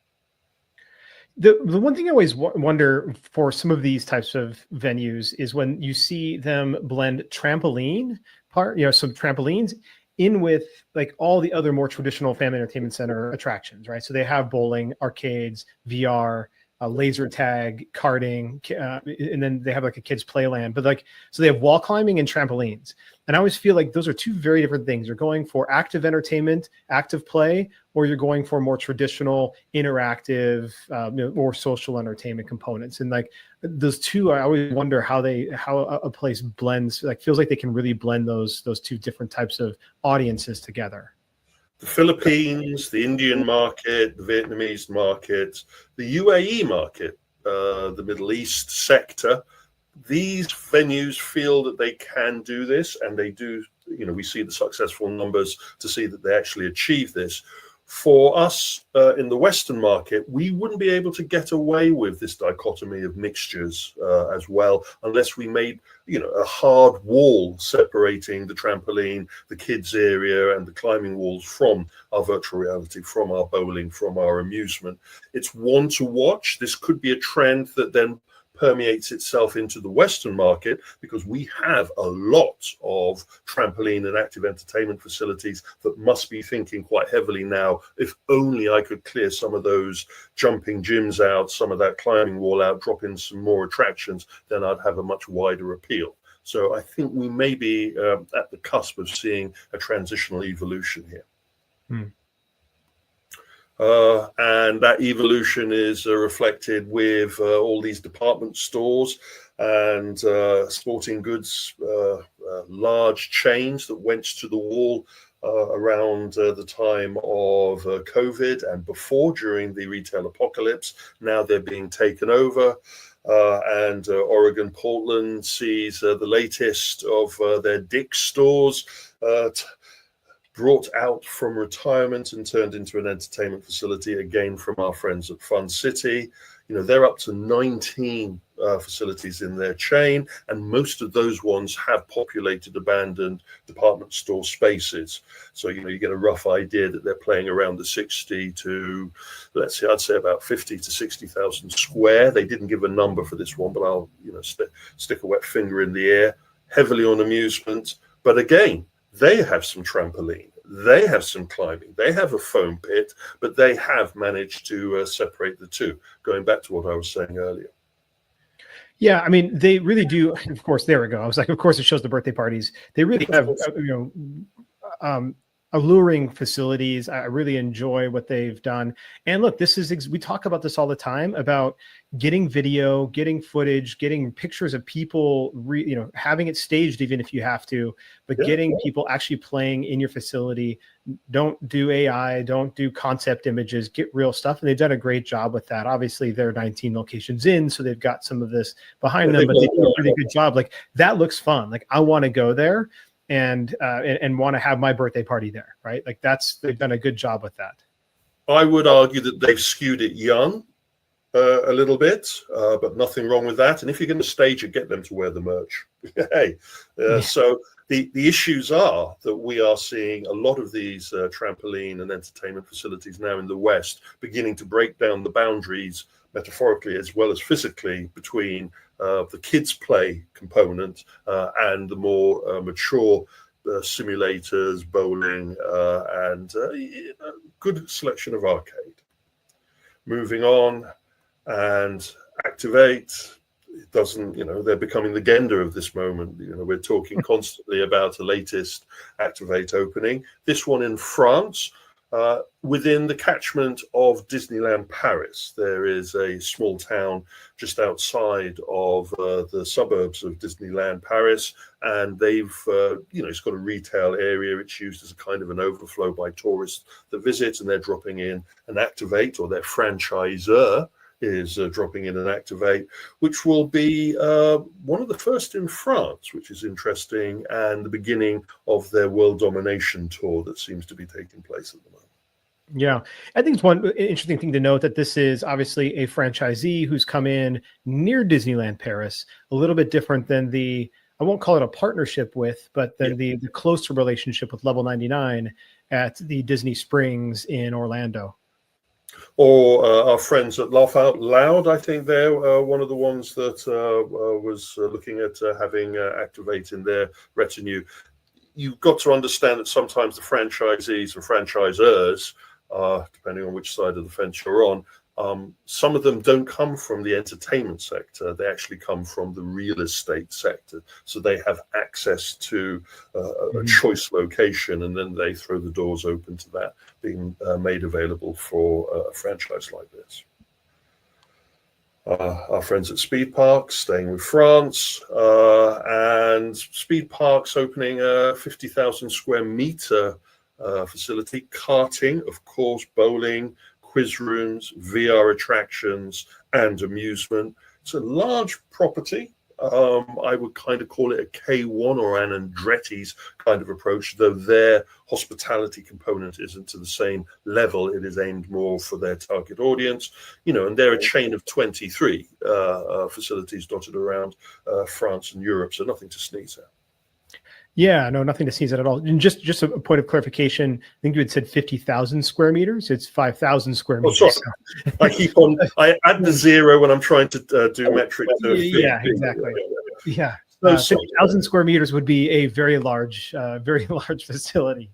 B: The one thing I always wonder for some of these types of venues is when you see them blend trampoline some trampolines in with like all the other more traditional family entertainment center attractions, right? So they have bowling, arcades, VR, laser tag, karting, and then they have like a kids playland. But like, so they have wall climbing and trampolines. And I always feel like those are two very different things. You're going for active entertainment, active play, or you're going for more traditional, interactive, more social entertainment components. And like those two, I always wonder how a place blends. Like, feels like they can really blend those two different types of audiences together.
D: The Philippines, the Indian market, the Vietnamese market, the UAE market, the Middle East sector. These venues feel that they can do this, and they do. We see the successful numbers to see that they actually achieve this. For us in the Western market, we wouldn't be able to get away with this dichotomy of mixtures as well, unless we made a hard wall separating the trampoline, the kids area, and the climbing walls from our virtual reality, from our bowling, from our amusement. It's one to watch. This could be a trend that then permeates itself into the Western market, because we have a lot of trampoline and active entertainment facilities that must be thinking quite heavily now, if only I could clear some of those jumping gyms out, some of that climbing wall out, drop in some more attractions, then I'd have a much wider appeal. So I think we may be at the cusp of seeing a transitional evolution here. And that evolution is reflected with all these department stores and sporting goods, large chains that went to the wall around the time of COVID and before, during the retail apocalypse. Now they're being taken over. And Oregon Portland sees the latest of their Dick's stores brought out from retirement and turned into an entertainment facility, again from our friends at Fun City. They're up to 19 facilities in their chain, and most of those ones have populated abandoned department store spaces. So you get a rough idea that they're playing around the 60 to, let's say, I'd say about 50 to 60,000 square. They didn't give a number for this one, but I'll stick a wet finger in the air. Heavily on amusement, but again, they have some trampoline, they have some climbing, they have a foam pit, but they have managed to separate the two, going back to what I was saying earlier.
B: Yeah, I mean, they really do. Of course, there we go. I was like, of course, it shows the birthday parties. They really have, alluring facilities. I really enjoy what they've done. And look, we talk about this all the time about getting video, getting footage, getting pictures of people, having it staged, even if you have to, but getting people actually playing in your facility. Don't do AI, don't do concept images, get real stuff. And they've done a great job with that. Obviously, they're 19 locations in, so they've got some of this behind them, but they do a pretty good job. Like, that looks fun. Like, I want to go there and want to have my birthday party there, right? Like, they've done a good job with that.
D: I would argue that they've skewed it young a little bit, but nothing wrong with that. And if you're going to stage it, get them to wear the merch. So the issues are that we are seeing a lot of these trampoline and entertainment facilities now in the West beginning to break down the boundaries, metaphorically as well as physically, between the kids play component and the more mature simulators, bowling, and a good selection of arcade. Moving on, and Activate, it doesn't, they're becoming the Gender of this moment. We're talking constantly about the latest Activate opening. This one in France, within the catchment of Disneyland Paris. There is a small town just outside of the suburbs of Disneyland Paris, and they've, it's got a retail area. It's used as a kind of an overflow by tourists that visit, and they're dropping in an Activate, or their franchisor is dropping in an Activate, which will be one of the first in France, which is interesting, and the beginning of their world domination tour that seems to be taking place at the moment.
B: Yeah, I think it's one interesting thing to note that this is obviously a franchisee who's come in near Disneyland Paris, a little bit different than I won't call it a partnership with, but then the closer relationship with Level 99 at the Disney Springs in Orlando.
D: Or our friends at Laugh Out Loud, I think they're one of the ones that was looking at having Activate in their retinue. You've got to understand that sometimes the franchisees and franchisors, depending on which side of the fence you're on, Some of them don't come from the entertainment sector. They actually come from the real estate sector. So they have access to a choice location, and then they throw the doors open to that being made available for a franchise like this. Our friends at Speed Parks, staying with France, and Speed Parks opening a 50,000 square meter facility, karting, of course, bowling, quiz rooms, VR attractions, and amusement. It's a large property. I would kind of call it a K1 or an Andretti's kind of approach, though their hospitality component isn't to the same level. It is aimed more for their target audience, and they're a chain of 23 facilities dotted around France and Europe, so nothing to sneeze at.
B: Yeah, no, nothing to seize at all. And just a point of clarification, I think you had said 50,000 square meters. It's 5,000 square meters.
D: Oh, sorry. I add the zero when I'm trying to do metric.
B: Yeah, exactly. Yeah. 50,000 square meters would be a very large facility.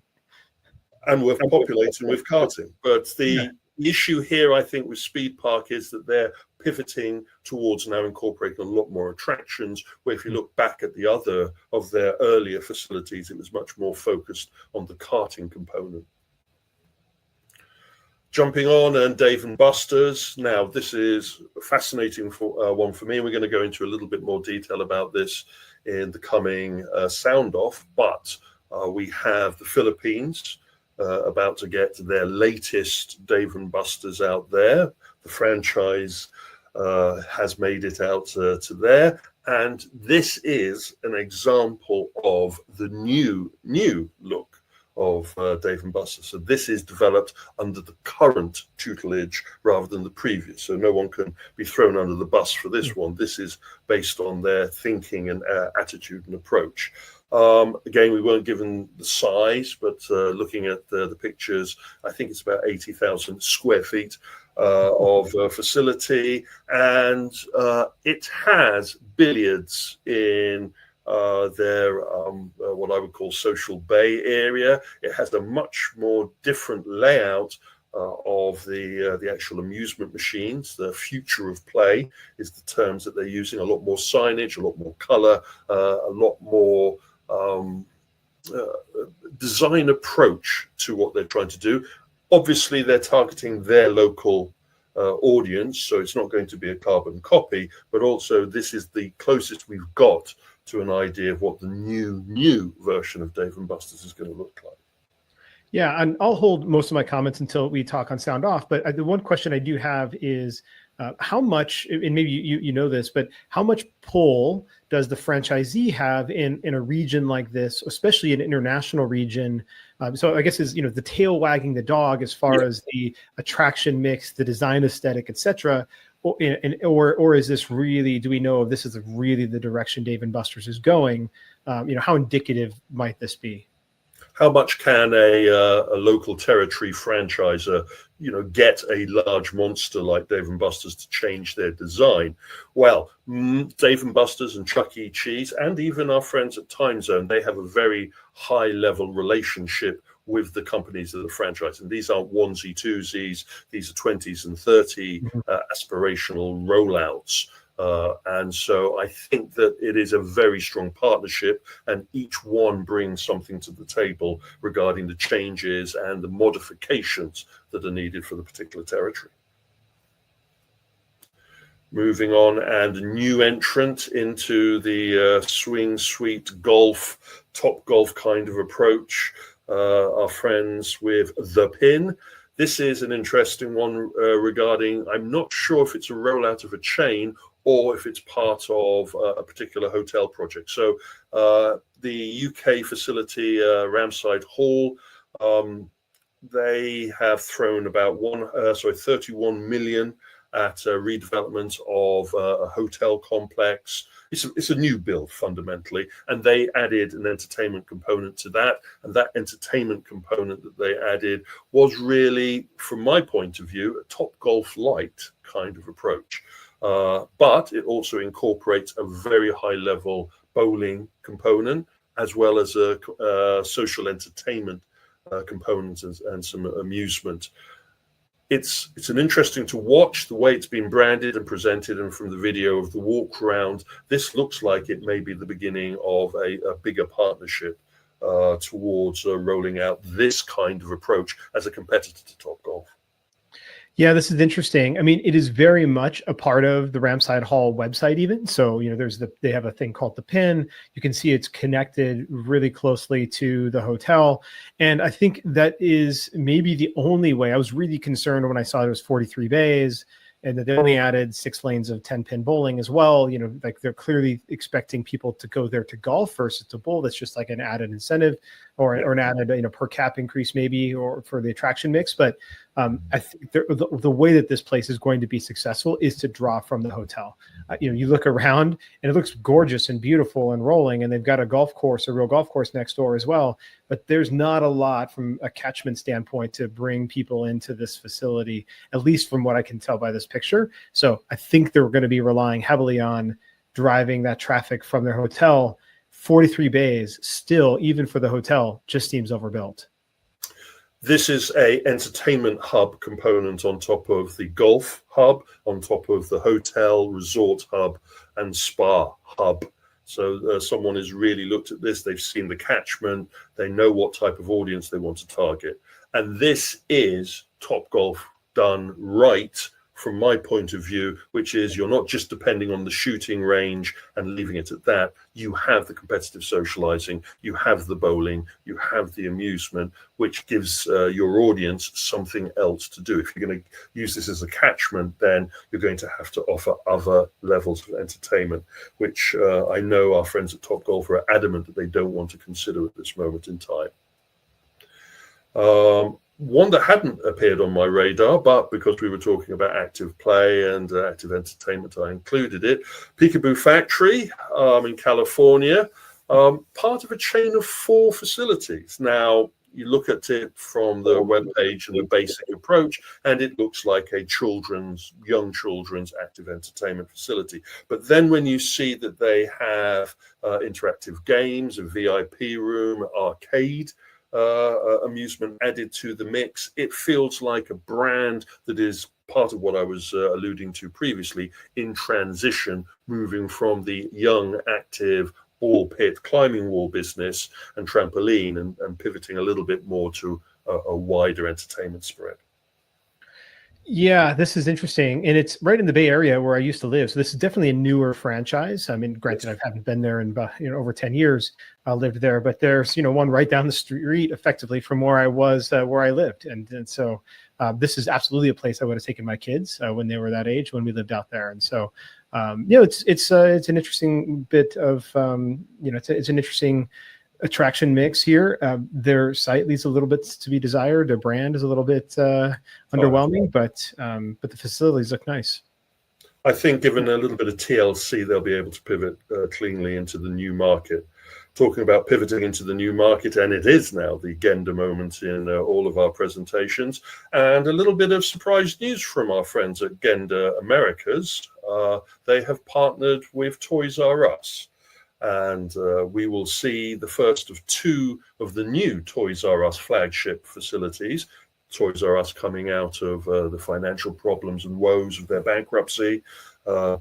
D: And we're populating with karting. But the issue here, I think, with Speed Park is that they're pivoting towards now incorporating a lot more attractions, where if you look back at the other of their earlier facilities, it was much more focused on the karting component. Jumping on, and Dave & Buster's. Now, this is a fascinating one for me. We're going to go into a little bit more detail about this in the coming sound off, but we have the Philippines about to get their latest Dave & Buster's out there. The franchise has made it out to there, and this is an example of the new look of Dave & Buster's. So this is developed under the current tutelage rather than the previous, so no one can be thrown under the bus for this one. This is based on their thinking and attitude and approach. Again, we weren't given the size, but looking at the pictures, I think it's about 80,000 square feet of facility, and it has billiards in their what I would call social bay area. It has a much more different layout of the actual amusement machines. The future of play is the terms that they're using. A lot more signage, a lot more color, a lot more design approach to what they're trying to do. Obviously, they're targeting their local audience, so it's not going to be a carbon copy, but also this is the closest we've got to an idea of what the new version of Dave & Buster's is going to look like.
B: Yeah, and I'll hold most of my comments until we talk on sound off, but the one question I do have is how much, and maybe you know this, but how much pull does the franchisee have in a region like this, especially an international region? So I guess is the tail wagging the dog as far as the attraction mix, the design aesthetic, etc. Or is this really? Do we know if this is really the direction Dave & Buster's is going? How indicative might this be?
D: How much can a local territory franchisor, get a large monster like Dave & Buster's to change their design? Well, Dave & Buster's and Chuck E. Cheese, and even our friends at Time Zone, they have a very high-level relationship with the companies that are franchising. These aren't onesie twosies; these are 20s and 30 aspirational rollouts. And so I think that it is a very strong partnership, and each one brings something to the table regarding the changes and the modifications that are needed for the particular territory. Moving on, and a new entrant into the swing, sweet golf, TopGolf kind of approach, our friends with The Pin. This is an interesting one regarding, I'm not sure if it's a rollout of a chain or if it's part of a particular hotel project. So the UK facility, Ramside Hall, they have thrown about 31 million at redevelopment of a hotel complex. It's a new build fundamentally, and they added an entertainment component to that. And that entertainment component that they added was really, from my point of view, a TopGolf light kind of approach. But it also incorporates a very high-level bowling component, as well as a social entertainment component and some amusement. it's an interesting to watch the way it's been branded and presented, and from the video of the walk around, this looks like it may be the beginning of a bigger partnership towards rolling out this kind of approach as a competitor to Topgolf.
B: Yeah, this is interesting. I mean, it is very much a part of the Ramside Hall website even. So, they have a thing called the pin. You can see it's connected really closely to the hotel. And I think that is maybe the only way. I was really concerned when I saw there was 43 bays and that they only added 6 lanes of 10-pin bowling as well. Like they're clearly expecting people to go there to golf versus to bowl. That's just like an added incentive or an added, per cap increase maybe, or for the attraction mix. But I think the way that this place is going to be successful is to draw from the hotel. You look around and it looks gorgeous and beautiful and rolling, and they've got a real golf course next door as well. But there's not a lot from a catchment standpoint to bring people into this facility, at least from what I can tell by this picture. So I think they're going to be relying heavily on driving that traffic from their hotel. 43 bays still, even for the hotel, just seems overbuilt.
D: This is a entertainment hub component on top of the golf hub, on top of the hotel, resort hub, and spa hub. So someone has really looked at this. They've seen the catchment. They know what type of audience they want to target. And this is Topgolf done right from my point of view, which is you're not just depending on the shooting range and leaving it at that. You have the competitive socializing, you have the bowling, you have the amusement, which gives your audience something else to do. If you're going to use this as a catchment, then you're going to have to offer other levels of entertainment, which I know our friends at Topgolf are adamant that they don't want to consider at this moment in time. One that hadn't appeared on my radar, but because we were talking about active play and active entertainment, I included it. Peekaboo Factory in California, part of a chain of 4 facilities. Now, you look at it from the webpage and the basic approach, and it looks like a young children's active entertainment facility. But then when you see that they have interactive games, a VIP room, arcade, amusement added to the mix, it feels like a brand that is part of what I was alluding to previously, in transition, moving from the young, active ball pit, climbing wall business and trampoline, and pivoting a little bit more to a wider entertainment spread.
B: Yeah, this is interesting. And it's right in the Bay Area where I used to live. So this is definitely a newer franchise. I mean, granted, I haven't been there in over 10 years. I lived there, but there's, one right down the street effectively from where I was, where I lived. And so this is absolutely a place I would have taken my kids when they were that age, when we lived out there. And so, it's an interesting bit of, it's an interesting attraction mix here. Their site leaves a little bit to be desired. Their brand is a little bit underwhelming, but the facilities look nice.
D: I think given a little bit of TLC, they'll be able to pivot cleanly into the new market. Talking about pivoting into the new market, and it is now the Gender moment in all of our presentations, and a little bit of surprise news from our friends at Gender Americas. They have partnered with Toys R Us. And we will see the first of 2 of the new Toys R Us flagship facilities. Toys R Us coming out of the financial problems and woes of their bankruptcy,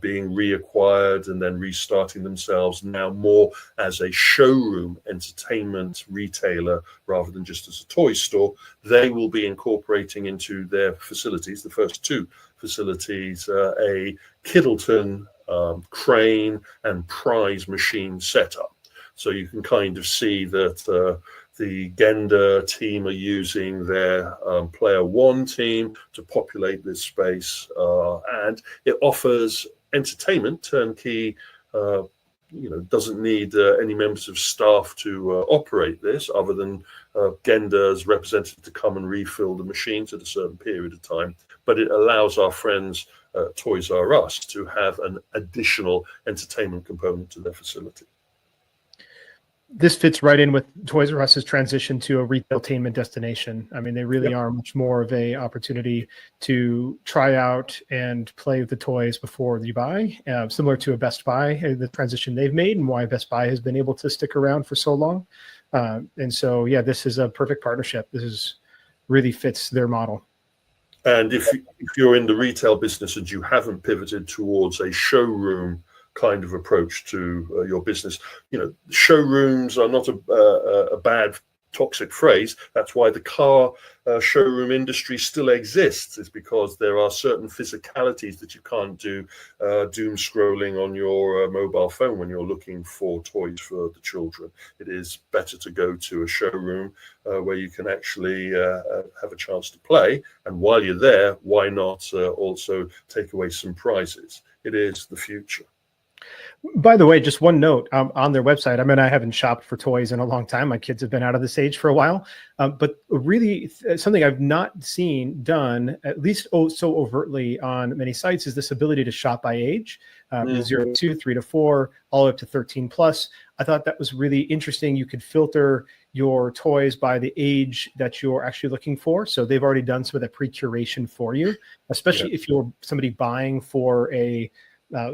D: being reacquired and then restarting themselves now more as a showroom entertainment retailer rather than just as a toy store. They will be incorporating into their facilities, the first 2 facilities, a Kittleton crane and prize machine setup. So you can kind of see that the Gender team are using their Player One team to populate this space, and it offers entertainment turnkey. Doesn't need any members of staff to operate this, other than Gender's representative to come and refill the machines at a certain period of time. But it allows our friends Toys R Us to have an additional entertainment component to their facility.
B: This fits right in with Toys R Us's transition to a retailtainment destination. I mean, they really are much more of a opportunity to try out and play with the toys before you buy, similar to a Best Buy, the transition they've made and why Best Buy has been able to stick around for so long. And so, this is a perfect partnership. This really fits their model.
D: And if you're in the retail business and you haven't pivoted towards a showroom kind of approach to your business, showrooms are not a bad toxic phrase. That's why the car showroom industry still exists, is because there are certain physicalities that you can't do doom scrolling on your mobile phone when you're looking for toys for the children. It is better to go to a showroom where you can actually have a chance to play, and while you're there, why not also take away some prizes? It is the future.
B: By the way, just one note on their website. I mean, I haven't shopped for toys in a long time. My kids have been out of this age for a while. But really, something I've not seen done, at least so overtly on many sites, is this ability to shop by age, 0 to 2, 3 to 4, all the way up to 13 plus. I thought that was really interesting. You could filter your toys by the age that you're actually looking for. So they've already done some of that pre-curation for you, especially if you're somebody buying for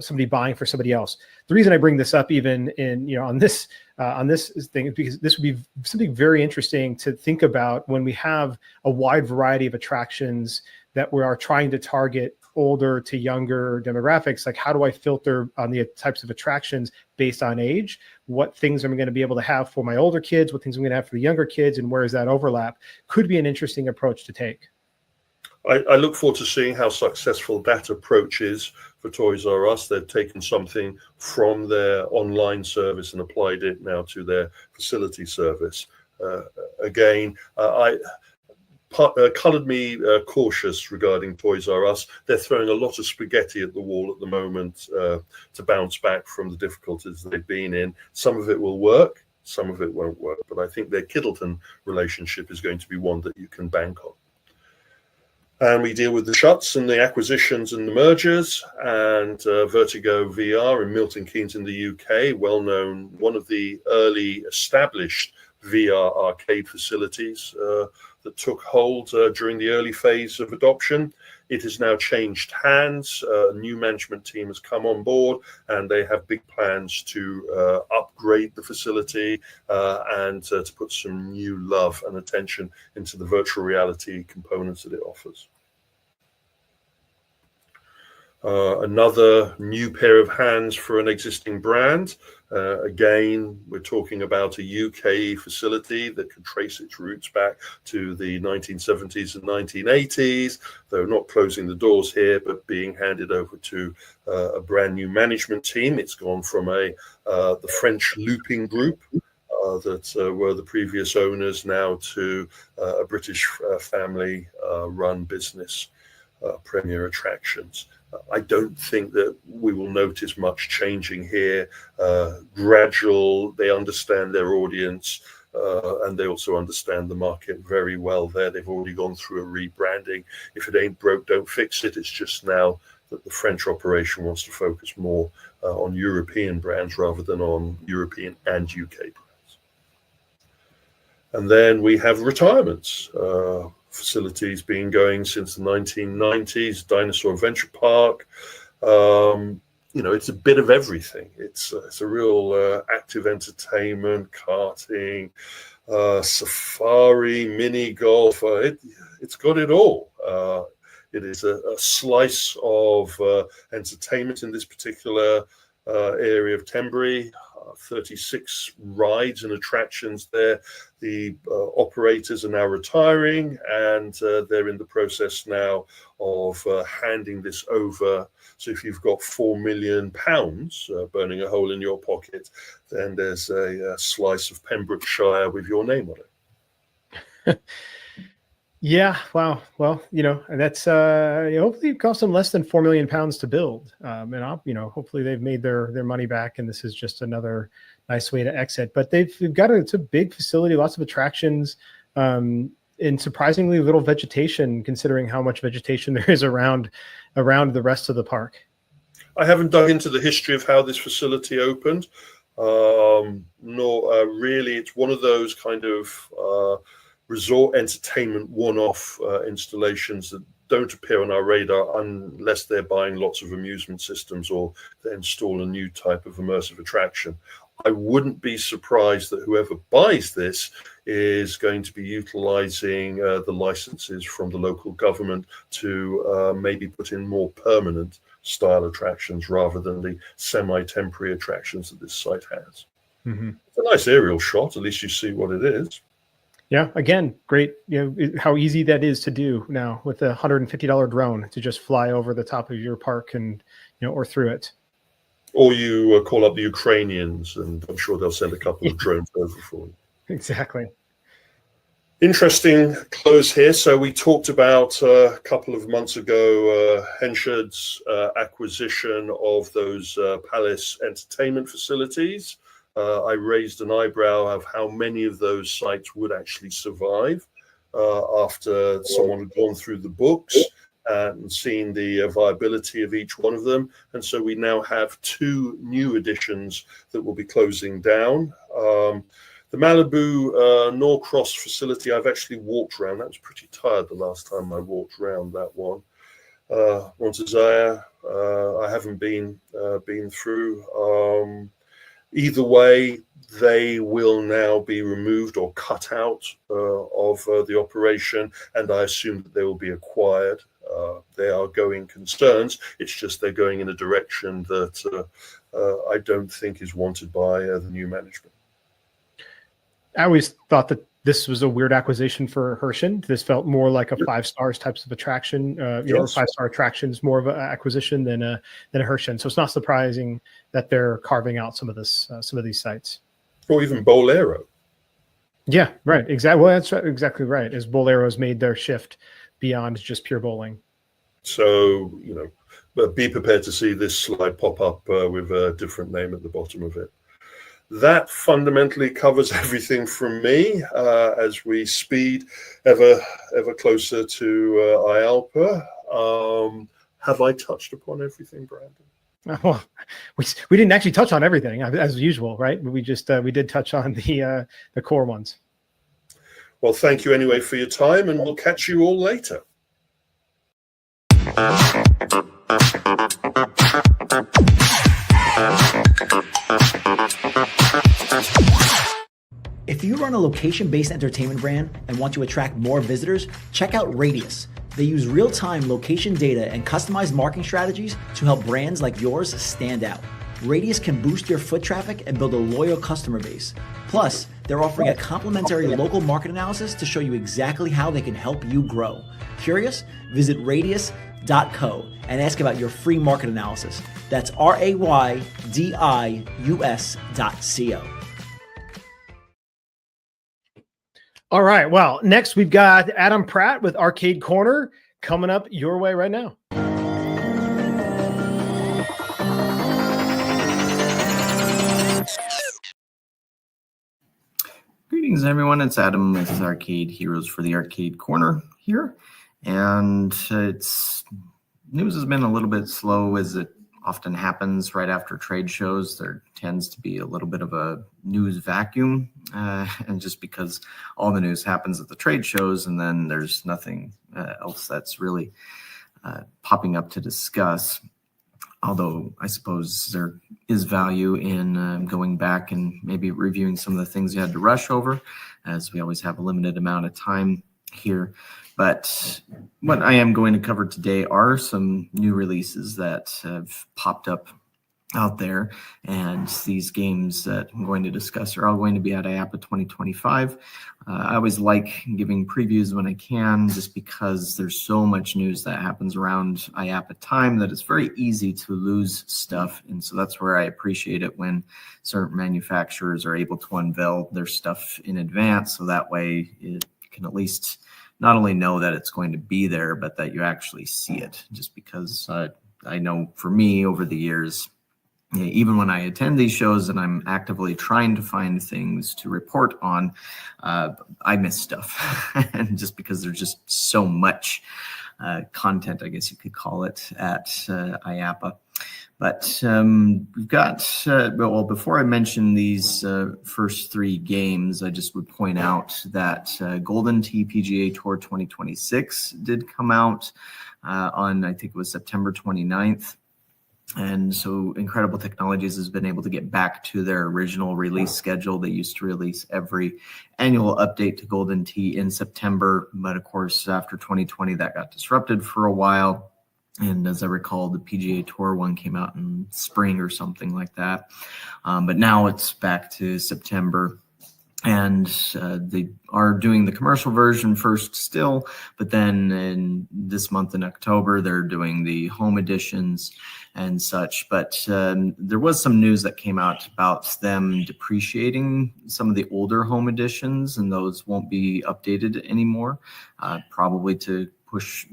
B: somebody else. The reason I bring this up, even in on this thing, is because this would be something very interesting to think about when we have a wide variety of attractions that we are trying to target older to younger demographics. Like, how do I filter on the types of attractions based on age? What things am I going to be able to have for my older kids? What things I'm going to have for the younger kids? And where is that overlap? Could be an interesting approach to take.
D: I look forward to seeing how successful that approach is for Toys R Us. They've taken something from their online service and applied it now to their facility service. Again, colored me cautious regarding Toys R Us. They're throwing a lot of spaghetti at the wall at the moment to bounce back from the difficulties they've been in. Some of it will work, some of it won't work. But I think their Kittleton relationship is going to be one that you can bank on. And we deal with the shuts and the acquisitions and the mergers, and Vertigo VR in Milton Keynes in the UK, well known, one of the early established VR arcade facilities that took hold during the early phase of adoption. It has now changed hands. A new management team has come on board, and they have big plans to upgrade the facility and to put some new love and attention into the virtual reality components that it offers. Another new pair of hands for an existing brand. Again, we're talking about a UK facility that can trace its roots back to the 1970s and 1980s, though not closing the doors here, but being handed over to a brand new management team. It's gone from the French Looping Group that were the previous owners now to a British family run business, Premier Attractions. I don't think that we will notice much changing here. Gradual, they understand their audience, and they also understand the market very well there. They've already gone through a rebranding. If it ain't broke, don't fix it. It's just now that the French operation wants to focus more on European brands rather than on European and UK brands. And then we have retirements. Facilities been going since the 1990s, Dinosaur Adventure Park. It's a bit of everything. It's a real active entertainment, karting, safari, mini golf. It's got it all. It is a slice of entertainment in this particular area of Tenbury. 36 rides and attractions there. The operators are now retiring, and they're in the process now of handing this over. So if you've got £4 million burning a hole in your pocket, then there's a slice of Pembrokeshire with your name on it.
B: Yeah, wow. Well, that's hopefully it cost them less than £4 million to build, and hopefully they've made their money back, and this is just another nice way to exit. But they've got it's a big facility, lots of attractions, and surprisingly little vegetation, considering how much vegetation there is around the rest of the park.
D: I haven't dug into the history of how this facility opened. Nor really, it's one of those kind of resort entertainment one-off installations that don't appear on our radar unless they're buying lots of amusement systems or they install a new type of immersive attraction. I wouldn't be surprised that whoever buys this is going to be utilizing the licenses from the local government to maybe put in more permanent style attractions rather than the semi-temporary attractions that this site has.
B: Mm-hmm.
D: It's a nice aerial shot. At least you see what it is.
B: Yeah, again, great. How easy that is to do now with a $150 drone to just fly over the top of your park and or through it.
D: Or you call up the Ukrainians, and I'm sure they'll send a couple of drones over for you.
B: Exactly.
D: Interesting close here. So we talked about a couple of months ago Hensched's acquisition of those Palace entertainment facilities. I raised an eyebrow of how many of those sites would actually survive after someone had gone through the books and seen the viability of each one of them. And so we now have 2 new additions that will be closing down. The Malibu Norcross facility, I've actually walked around. That was pretty tired the last time I walked around that one. Montezaya, I haven't been through. Either way, they will now be removed or cut out of the operation, and I assume that they will be acquired. They are going concerns. It's just they're going in a direction that I don't think is wanted by the new management.
B: I always thought that this was a weird acquisition for Herschend. This felt more like a 5 stars types of attraction.
D: Yes.
B: 5-star attractions, more of an acquisition than a Herschend. So it's not surprising that they're carving out some of these sites.
D: Or even Bolero.
B: Yeah, right. Exactly. Well, that's exactly right. As Bolero's made their shift beyond just pure bowling.
D: So but be prepared to see this slide pop up with a different name at the bottom of it. That fundamentally covers everything from me as we speed ever closer to IAAPA. Have I touched upon everything, Brandon?
B: Well, we didn't actually touch on everything as usual, right? We just we did touch on the core ones.
D: Well, thank you anyway for your time, and we'll catch you all later.
E: If you run a location-based entertainment brand and want to attract more visitors, check out Radius. They use real-time location data and customized marketing strategies to help brands like yours stand out. Radius can boost your foot traffic and build a loyal customer base. Plus, they're offering a complimentary local market analysis to show you exactly how they can help you grow. Curious? Visit radius.co and ask about your free market analysis. That's RAYDIUS.co.
B: All right. Well, next we've got Adam Pratt with Arcade Corner coming up your way right now.
F: Greetings, everyone. It's Adam with Arcade Heroes for the Arcade Corner here. And news has been a little bit slow, as it often happens right after trade shows. There tends to be a little bit of a news vacuum, and just because all the news happens at the trade shows, and then there's nothing else that's really popping up to discuss. Although I suppose there is value in going back and maybe reviewing some of the things you had to rush over, as we always have a limited amount of time here. But what I am going to cover today are some new releases that have popped up out there, and these games that I'm going to discuss are all going to be at IAAPA 2025. I always like giving previews when I can, just because there's so much news that happens around IAAPA time that it's very easy to lose stuff. And so that's where I appreciate it when certain manufacturers are able to unveil their stuff in advance, so that way it can at least not only know that it's going to be there, but that you actually see it. Just because I know for me over the years, even when I attend these shows and I'm actively trying to find things to report on, I miss stuff. And just because there's just so much content, I guess you could call it, at IAAPA. But we've got, well, before I mention these first 3 games, I just would point out that Golden Tee PGA Tour 2026 did come out on, I think it was September 29th. And so Incredible Technologies has been able to get back to their original release schedule. They used to release every annual update to Golden Tee in September. But of course, after 2020, that got disrupted for a while. And as I recall, the PGA Tour one came out in spring or something like that. But now it's back to September. And they are doing the commercial version first still, but then in this month in October, they're doing the home editions and such. But there was some news that came out about them depreciating some of the older home editions, and those won't be updated anymore, probably to push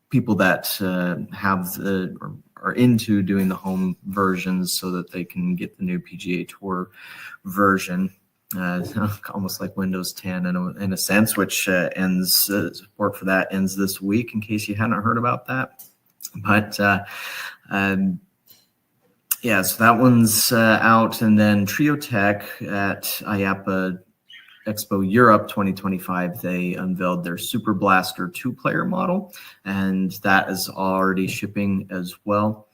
F: people that have the or are into doing the home versions so that they can get the new PGA Tour version. Almost like Windows 10 in a sense, which ends support for that ends this week, in case you hadn't heard about that. But yeah, so that one's out. And then Trio Tech at IAAPA Expo Europe 2025, they unveiled their Super Blaster 2-player model, and that is already shipping as well.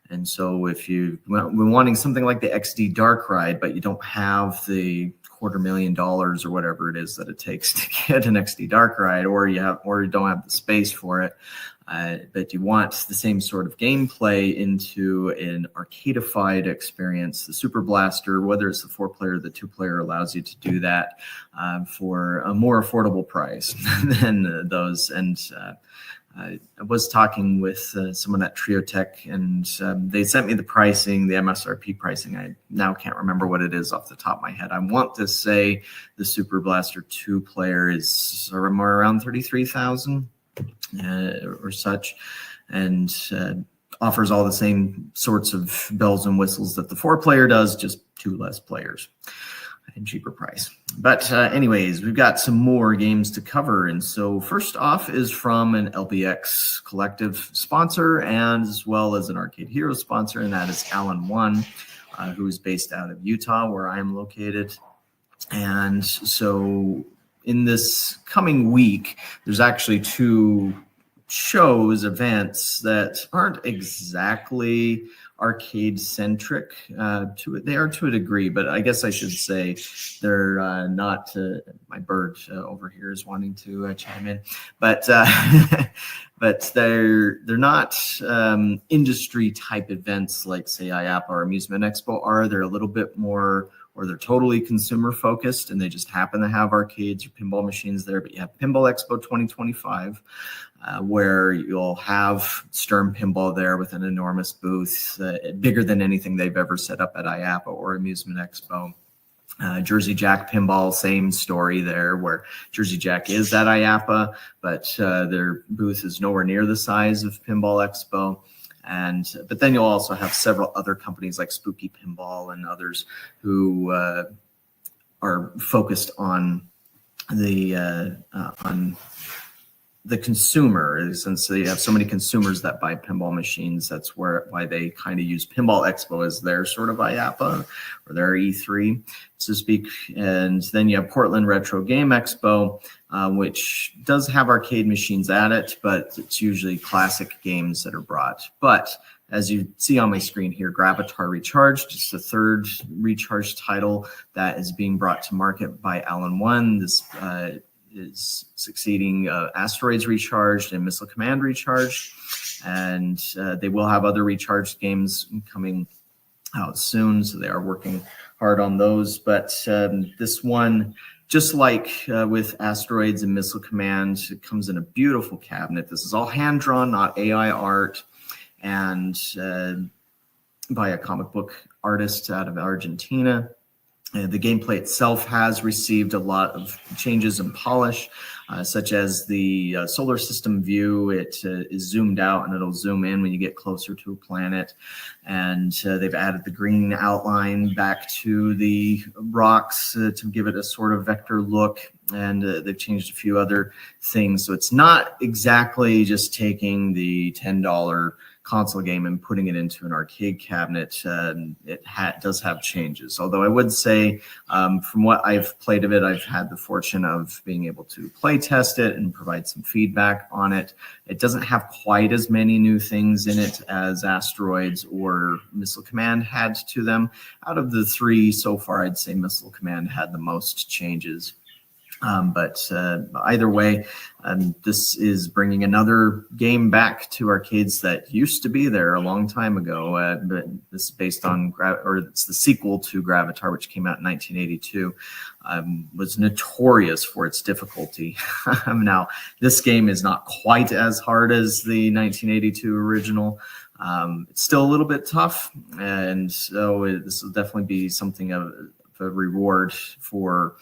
F: And so if you've been wanting something like the XD Dark Ride, but you don't have the $250,000 or whatever it is that it takes to get an XD Dark Ride, or you don't have the space for it, but you want the same sort of gameplay into an arcadified experience, the Super Blaster, whether it's the 4-player or the 2-player, allows you to do that for a more affordable price than those. And I was talking with someone at Trio Tech, and they sent me the pricing, the MSRP pricing. I now can't remember what it is off the top of my head. I want to say the Super Blaster 2-player is somewhere around $33,000 or such, and offers all the same sorts of bells and whistles that the 4-player does, just 2 less players and cheaper price. But anyways, we've got some more games to cover. And so first off is from an LBX Collective sponsor, and as well as an Arcade Hero sponsor, and that is Alan One, who is based out of Utah, where I am located. And so in this coming week, there's actually 2 events that aren't exactly arcade centric. They are to a degree, but I guess I should say they're not. My bird over here is wanting to chime in, but but they're not industry type events like say IAAPA or Amusement Expo are. They're a little bit more, or they're totally consumer focused, and they just happen to have arcades or pinball machines there. But you have Pinball Expo 2025, where you'll have Sturm Pinball there with an enormous booth, bigger than anything they've ever set up at IAAPA or Amusement Expo. Jersey Jack Pinball, same story there, where Jersey Jack is at IAAPA, but their booth is nowhere near the size of Pinball Expo. But then you'll also have several other companies like Spooky Pinball and others who are focused on the consumer, since they have so many consumers that buy pinball machines. That's why they kind of use Pinball Expo as their sort of IAAPA or their E3, so to speak. And then you have Portland Retro Game Expo, which does have arcade machines at it, but it's usually classic games that are brought. But as you see on my screen here, Gravitar Recharged is the 3rd Recharged title that is being brought to market by Alan One. This is succeeding Asteroids Recharged and Missile Command Recharged, and they will have other Recharged games coming out soon, so they are working hard on those. But this one, just like with Asteroids and Missile Command, it comes in a beautiful cabinet. This is all hand-drawn, not AI art, and by a comic book artist out of Argentina. The gameplay itself has received a lot of changes and polish, such as the solar system view. It is zoomed out and it'll zoom in when you get closer to a planet. And they've added the green outline back to the rocks to give it a sort of vector look. And they've changed a few other things. So it's not exactly just taking the $10 console game and putting it into an arcade cabinet, it does have changes. Although I would say, from what I've played of it, I've had the fortune of being able to play test it and provide some feedback on it. It doesn't have quite as many new things in it as Asteroids or Missile Command had to them. Out of the three so far, I'd say Missile Command had the most changes. But either way, this is bringing another game back to arcades that used to be there a long time ago. But this is based on, it's the sequel to Gravitar, which came out in 1982. Was notorious for its difficulty. Now, this game is not quite as hard as the 1982 original. It's still a little bit tough, and so this will definitely be something of a reward for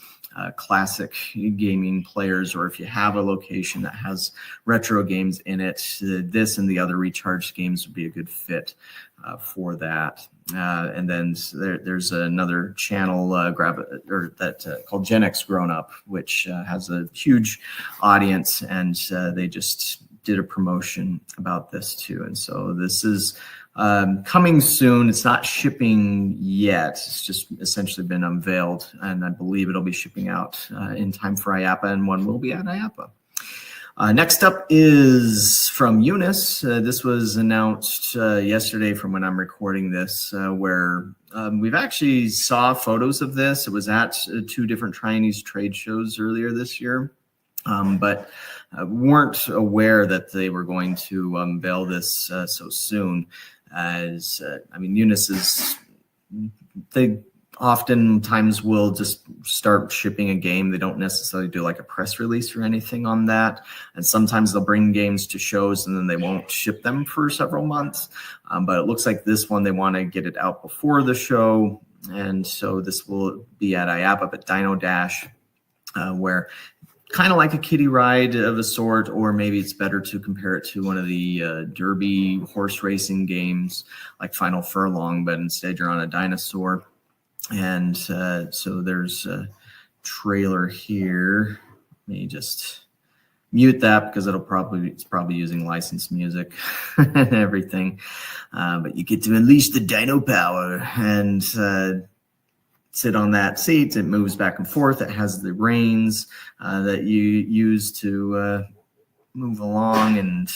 F: classic gaming players, or if you have a location that has retro games in it, this and the other Recharged games would be a good fit for that. And then there's another channel called Gen X Grown Up, which has a huge audience, and they just did a promotion about this too. And so this is coming soon. It's not shipping yet. It's just essentially been unveiled, and I believe it'll be shipping out in time for IAAPA, and one will be at IAAPA. Next up is from Eunice. This was announced yesterday from when I'm recording this, where we've actually saw photos of this. It was at two different Chinese trade shows earlier this year, but weren't aware that they were going to unveil this so soon. As Eunice they oftentimes will just start shipping a game. They don't necessarily do like a press release or anything on that. And sometimes they'll bring games to shows and then they won't ship them for several months. But it looks like this one, they want to get it out before the show. And so this will be at IAAPA, but Dino Dash, where kind of like a kiddie ride of a sort, or maybe it's better to compare it to one of the derby horse racing games like Final Furlong, but instead you're on a dinosaur. And so there's a trailer here. Let me just mute that because it's probably using licensed music and everything. But you get to unleash the dino power and sit on that seat. It moves back and forth. It has the reins that you use to move along, and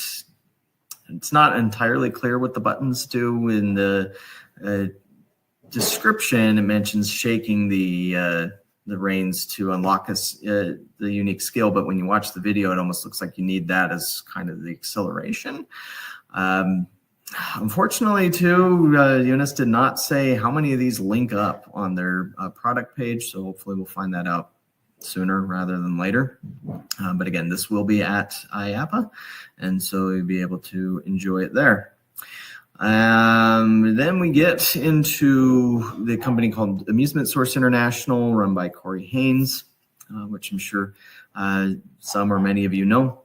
F: it's not entirely clear what the buttons do. In the description, it mentions shaking the reins to unlock the unique skill, but when you watch the video, it almost looks like you need that as kind of the acceleration. Unfortunately, too, Eunice did not say how many of these link up on their product page, so hopefully we'll find that out sooner rather than later. But again, this will be at IAAPA, and so you'll be able to enjoy it there. Then we get into the company called Amusement Source International, run by Corey Haynes, which I'm sure some or many of you know.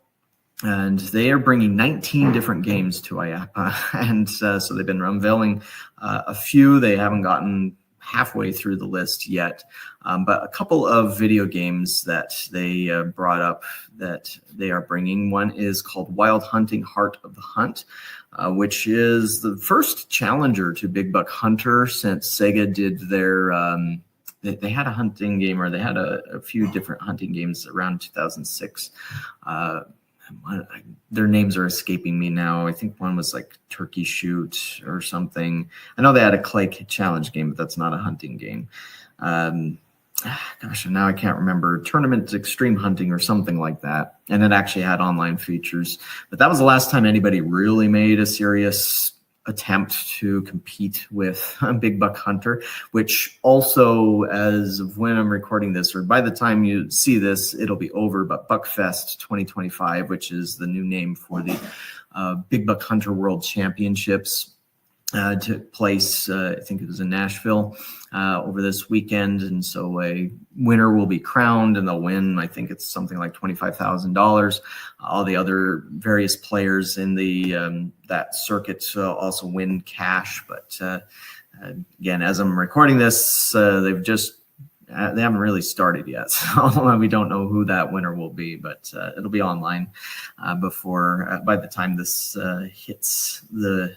F: And they are bringing 19 different games to IAAPA. And so they've been unveiling a few. They haven't gotten halfway through the list yet. But a couple of video games that they brought up that they are bringing. One is called Wild Hunting Heart of the Hunt, which is the first challenger to Big Buck Hunter since Sega did their... They had a hunting game, or they had a few different hunting games around 2006. Their names are escaping me now. I think one was like Turkey Shoot or something. I know they had a clay challenge game, but that's not a hunting game. Gosh, and now I can't remember. Tournament Extreme Hunting or something like that. And it actually had online features. But that was the last time anybody really made a serious attempt to compete with Big Buck Hunter, which also, as of when I'm recording this, or by the time you see this, it'll be over, but Buckfest 2025, which is the new name for the Big Buck Hunter World Championships, took place, I think it was in Nashville, over this weekend. And so a winner will be crowned, and they'll win, I think it's something like $25,000. All the other various players in the that circuit also win cash. But again, as I'm recording this, they've just they haven't really started yet, so we don't know who that winner will be, but it'll be online by the time this hits the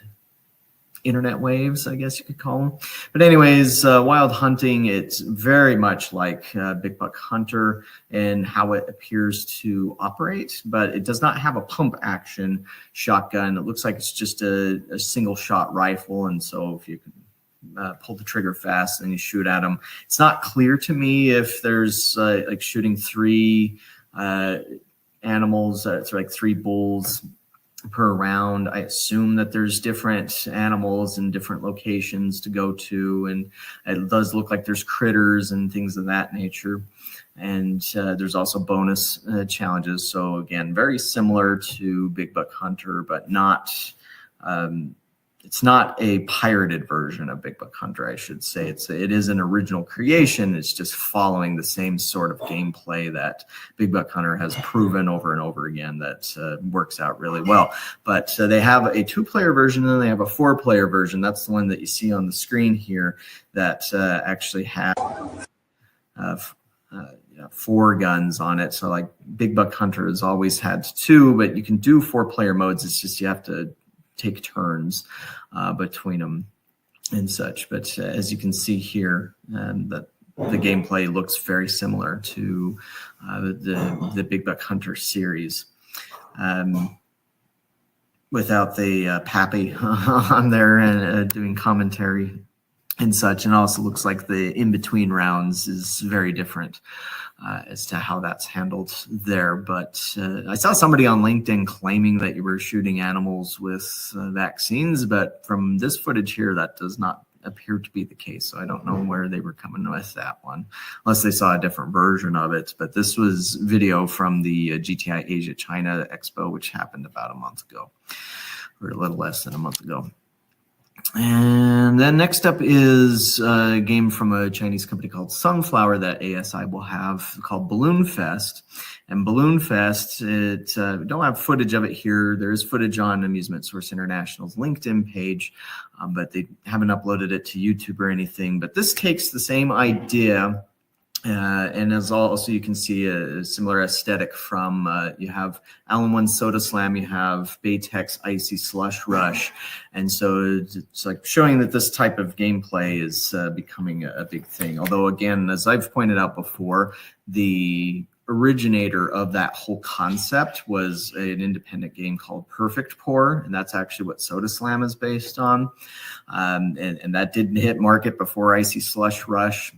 F: internet waves, I guess you could call them. But anyways, wild hunting, it's very much like Big Buck Hunter and how it appears to operate, but it does not have a pump action shotgun. It looks like it's just a single shot rifle, and so if you can pull the trigger fast and you shoot at them, it's not clear to me if there's like shooting three animals, it's like 3 bulls per round. I assume that there's different animals in different locations to go to, and it does look like there's critters and things of that nature. And there's also bonus challenges. So again, very similar to Big Buck Hunter, but not it's not a pirated version of Big Buck Hunter, I should say. It is an original creation. It's just following the same sort of gameplay that Big Buck Hunter has proven over and over again that works out really well. But they have a 2-player version, and then they have a 4-player version. That's the one that you see on the screen here that actually has 4 guns on it. So like Big Buck Hunter has always had 2, but you can do 4-player modes. It's just you have to take turns between them and such. But as you can see here, that the gameplay looks very similar to the Big Buck Hunter series, without the Pappy on there and doing commentary and such. And also looks like the in-between rounds is very different as to how that's handled there. But I saw somebody on LinkedIn claiming that you were shooting animals with vaccines, but from this footage here, that does not appear to be the case. So I don't know where they were coming with that one, unless they saw a different version of it. But this was video from the GTI Asia China Expo, which happened about a month ago, or a little less than a month ago. And then next up is a game from a Chinese company called Sunflower that ASI will have, called Balloon Fest. And Balloon Fest, we don't have footage of it here. There is footage on Amusement Source International's LinkedIn page, but they haven't uploaded it to YouTube or anything. But this takes the same idea, and as also you can see a similar aesthetic from you have Allen One Soda Slam, you have Baytex Icy Slush Rush, and so it's like showing that this type of gameplay is becoming a big thing. Although again, as I've pointed out before, the originator of that whole concept was an independent game called Perfect Pour, and that's actually what Soda Slam is based on, and that didn't hit market before Icy Slush Rush.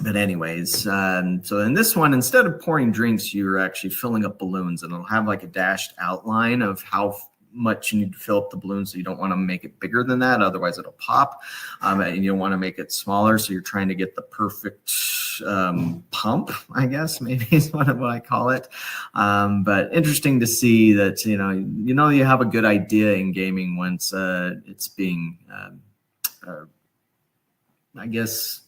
F: But anyways, so in this one, instead of pouring drinks, you're actually filling up balloons, and it'll have like a dashed outline of how much you need to fill up the balloon. So you don't want to make it bigger than that, otherwise it'll pop. And you don't want to make it smaller, so you're trying to get the perfect pump, I guess, maybe is what I call it. But interesting to see that you have a good idea in gaming once it's being, I guess.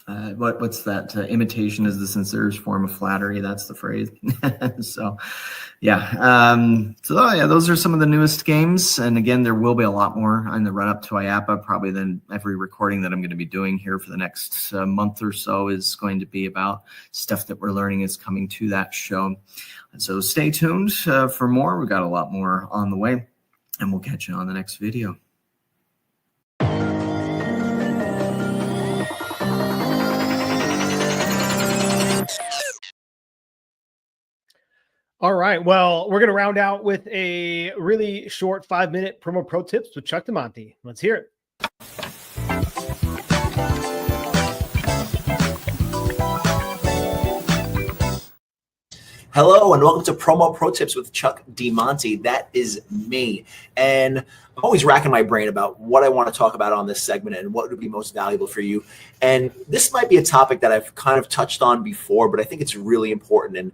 F: What's that? Imitation is the sincerest form of flattery. That's the phrase. So those are some of the newest games. And again, there will be a lot more in the run up to IAAPA, probably than every recording that I'm going to be doing here for the next month or so is going to be about stuff that we're learning is coming to that show. And so stay tuned for more. We've got a lot more on the way, and we'll catch you on the next video.
B: All right. Well, we're going to round out with a really short 5-minute promo pro tips with Chuck DeMonte. Let's hear it.
E: Hello and welcome to Promo Pro Tips with Chuck DeMonte. That is me. And I'm always racking my brain about what I want to talk about on this segment and what would be most valuable for you. And this might be a topic that I've kind of touched on before, but I think it's really important. And,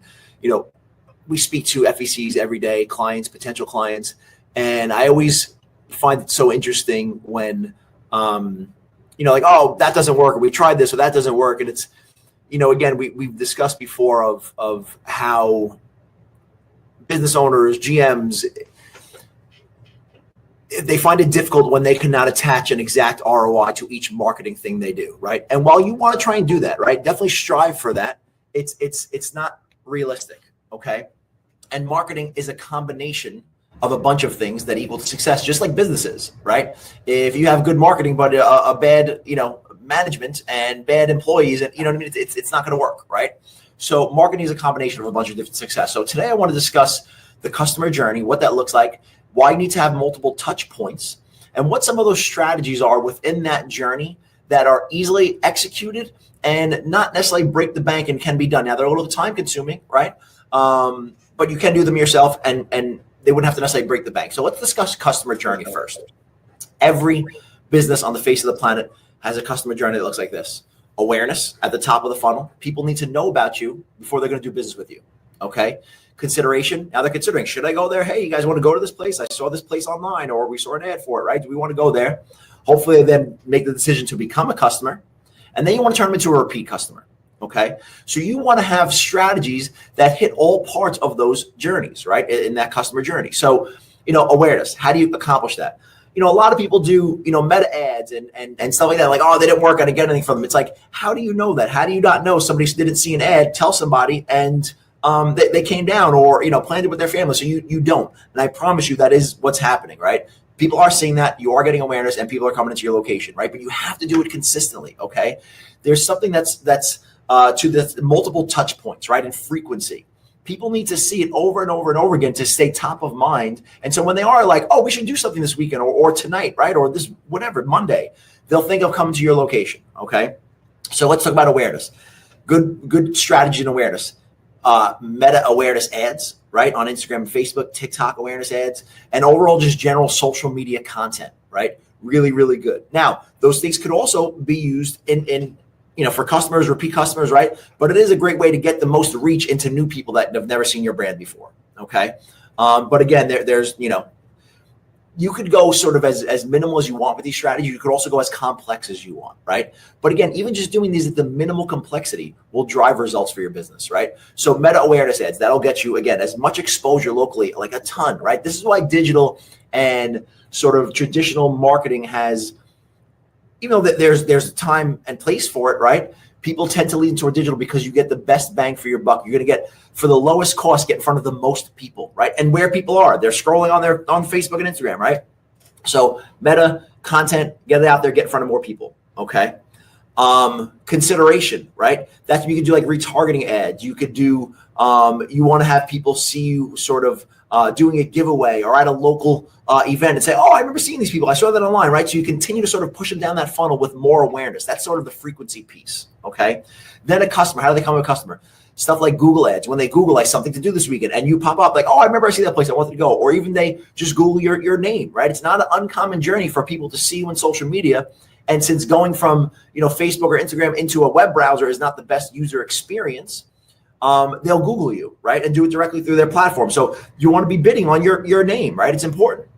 E: we speak to FECs every day, clients, potential clients, and I always find it so interesting when, like, oh, that doesn't work, or we tried this, or that doesn't work. And it's, again, we've discussed before of how business owners, GMs, they find it difficult when they cannot attach an exact ROI to each marketing thing they do, right? And while you want to try and do that, right, definitely strive for that. It's not realistic, okay? And marketing is a combination of a bunch of things that equal to success, just like businesses, right? If you have good marketing but a bad, management and bad employees, and you know what I mean, it's not going to work, right? So marketing is a combination of a bunch of different success. So today I want to discuss the customer journey, what that looks like, why you need to have multiple touch points, and what some of those strategies are within that journey that are easily executed and not necessarily break the bank and can be done. Now, they're a little time consuming, right? But you can do them yourself and they wouldn't have to necessarily break the bank. So let's discuss customer journey first. Every business on the face of the planet has a customer journey that looks like this. Awareness at the top of the funnel. People need to know about you before they're going to do business with you, okay? Consideration. Now they're considering, should I go there? Hey, you guys want to go to this place? I saw this place online, or we saw an ad for it, right? Do we want to go there? Hopefully they then make the decision to become a customer, and then you want to turn them into a repeat customer, okay? So you want to have strategies that hit all parts of those journeys, right? In that customer journey. So, awareness, how do you accomplish that? A lot of people do, meta ads and stuff like that. Like, oh, they didn't work. I didn't get anything from them. It's like, how do you know that? How do you not know somebody didn't see an ad, tell somebody, and they came down or, planned it with their family. So you don't. And I promise you that is what's happening, right? People are seeing that, you are getting awareness, and people are coming into your location, right? But you have to do it consistently, okay? There's something that's to the multiple touch points, right? And frequency. People need to see it over and over and over again to stay top of mind. And so when they are like, oh, we should do something this weekend or tonight, right? Or this, whatever, Monday, they'll think of coming to your location, okay? So let's talk about awareness. Good strategy and awareness. Meta awareness ads, right? On Instagram, Facebook, TikTok awareness ads, and overall just general social media content, right? Really, really good. Now, those things could also be used in for customers, repeat customers, right? But it is a great way to get the most reach into new people that have never seen your brand before, okay? But again, there's, you could go sort of as minimal as you want with these strategies. You could also go as complex as you want, right? But again, even just doing these at the minimal complexity will drive results for your business, right? So meta awareness ads, that'll get you, again, as much exposure locally, like a ton, right? This is why digital and sort of traditional marketing has, that there's a time and place for it, right? People tend to lean toward digital because you get the best bang for your buck. You're going to get, for the lowest cost, get in front of the most people, right? And where people are, they're scrolling on Facebook and Instagram, right? So meta content, get it out there, get in front of more people, okay? Consideration, right? That's, you could do like retargeting ads. You could do, you want to have people see you sort of doing a giveaway or at a local event and say, oh, I remember seeing these people. I saw that online, right? So you continue to sort of push them down that funnel with more awareness. That's sort of the frequency piece, okay? Then a customer, how do they become a customer? Stuff like Google ads. When they Google like something to do this weekend and you pop up like, oh, I remember I see that place, I wanted to go. Or even they just Google your name, right? It's not an uncommon journey for people to see you in social media. And since going from, Facebook or Instagram into a web browser is not the best user experience, they'll Google you, right? And do it directly through their platform. So you want to be bidding on your name, right? It's important.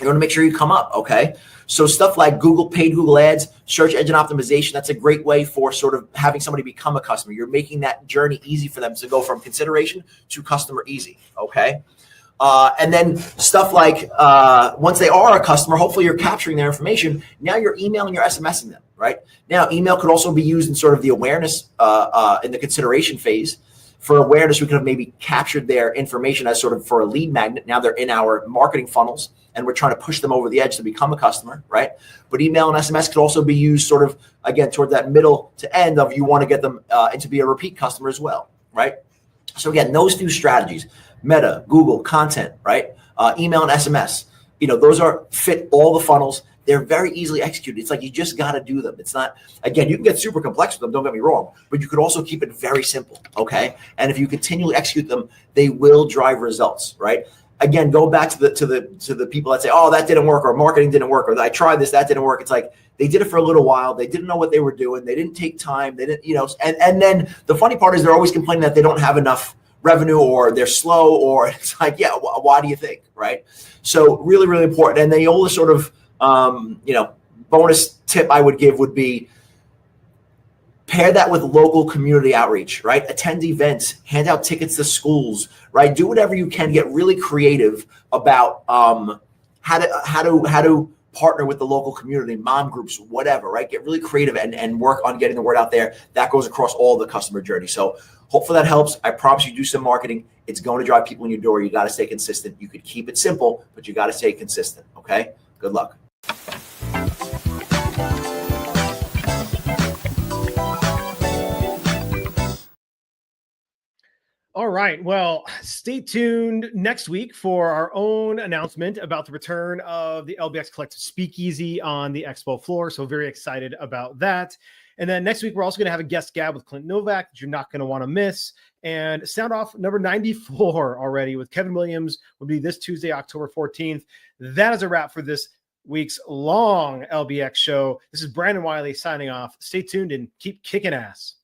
E: You want to make sure you come up, okay? So stuff like paid Google ads, search engine optimization, that's a great way for sort of having somebody become a customer. You're making that journey easy for them to go from consideration to customer easy, okay? And then stuff like once they are a customer, hopefully you're capturing their information. Now you're emailing, you're SMSing them, right? Now email could also be used in sort of the awareness in the consideration phase. For awareness, we could have maybe captured their information as sort of for a lead magnet. Now they're in our marketing funnels and we're trying to push them over the edge to become a customer, right? But email and SMS could also be used sort of, again, toward that middle to end of you want to get them to be a repeat customer as well, right? So again, those two strategies, Meta, Google, content, right? Email and SMS, those fit all the funnels. They're very easily executed. It's like you just got to do them. It's not, again, you can get super complex with them, don't get me wrong, but you could also keep it very simple, okay? And if you continually execute them, they will drive results, right? Again, go back to the people that say, oh, that didn't work, or marketing didn't work, or I tried this, that didn't work. It's like they did it for a little while. They didn't know what they were doing. They didn't take time. They didn't, and then the funny part is they're always complaining that they don't have enough revenue or they're slow, or it's like, yeah, why do you think, right? So really, really important. And the only sort of, bonus tip I would give would be pair that with local community outreach, right? Attend events, hand out tickets to schools, right? Do whatever you can, get really creative about how to partner with the local community, mom groups, whatever, right? Get really creative and work on getting the word out there. That goes across all the customer journey. So hopefully that helps. I promise you, do some marketing. It's going to drive people in your door. You got to stay consistent. You could keep it simple, but you got to stay consistent. Okay. Good luck.
B: All right. Well, stay tuned next week for our own announcement about the return of the LBX Collective Speakeasy on the Expo floor. So very excited about that. And then next week, we're also going to have a guest gab with Clint Novak that you're not going to want to miss. And sound off number 94 already with Kevin Williams will be this Tuesday, October 14th. That is a wrap for this week's long LBX show. This is Brandon Wiley signing off. Stay tuned and keep kicking ass.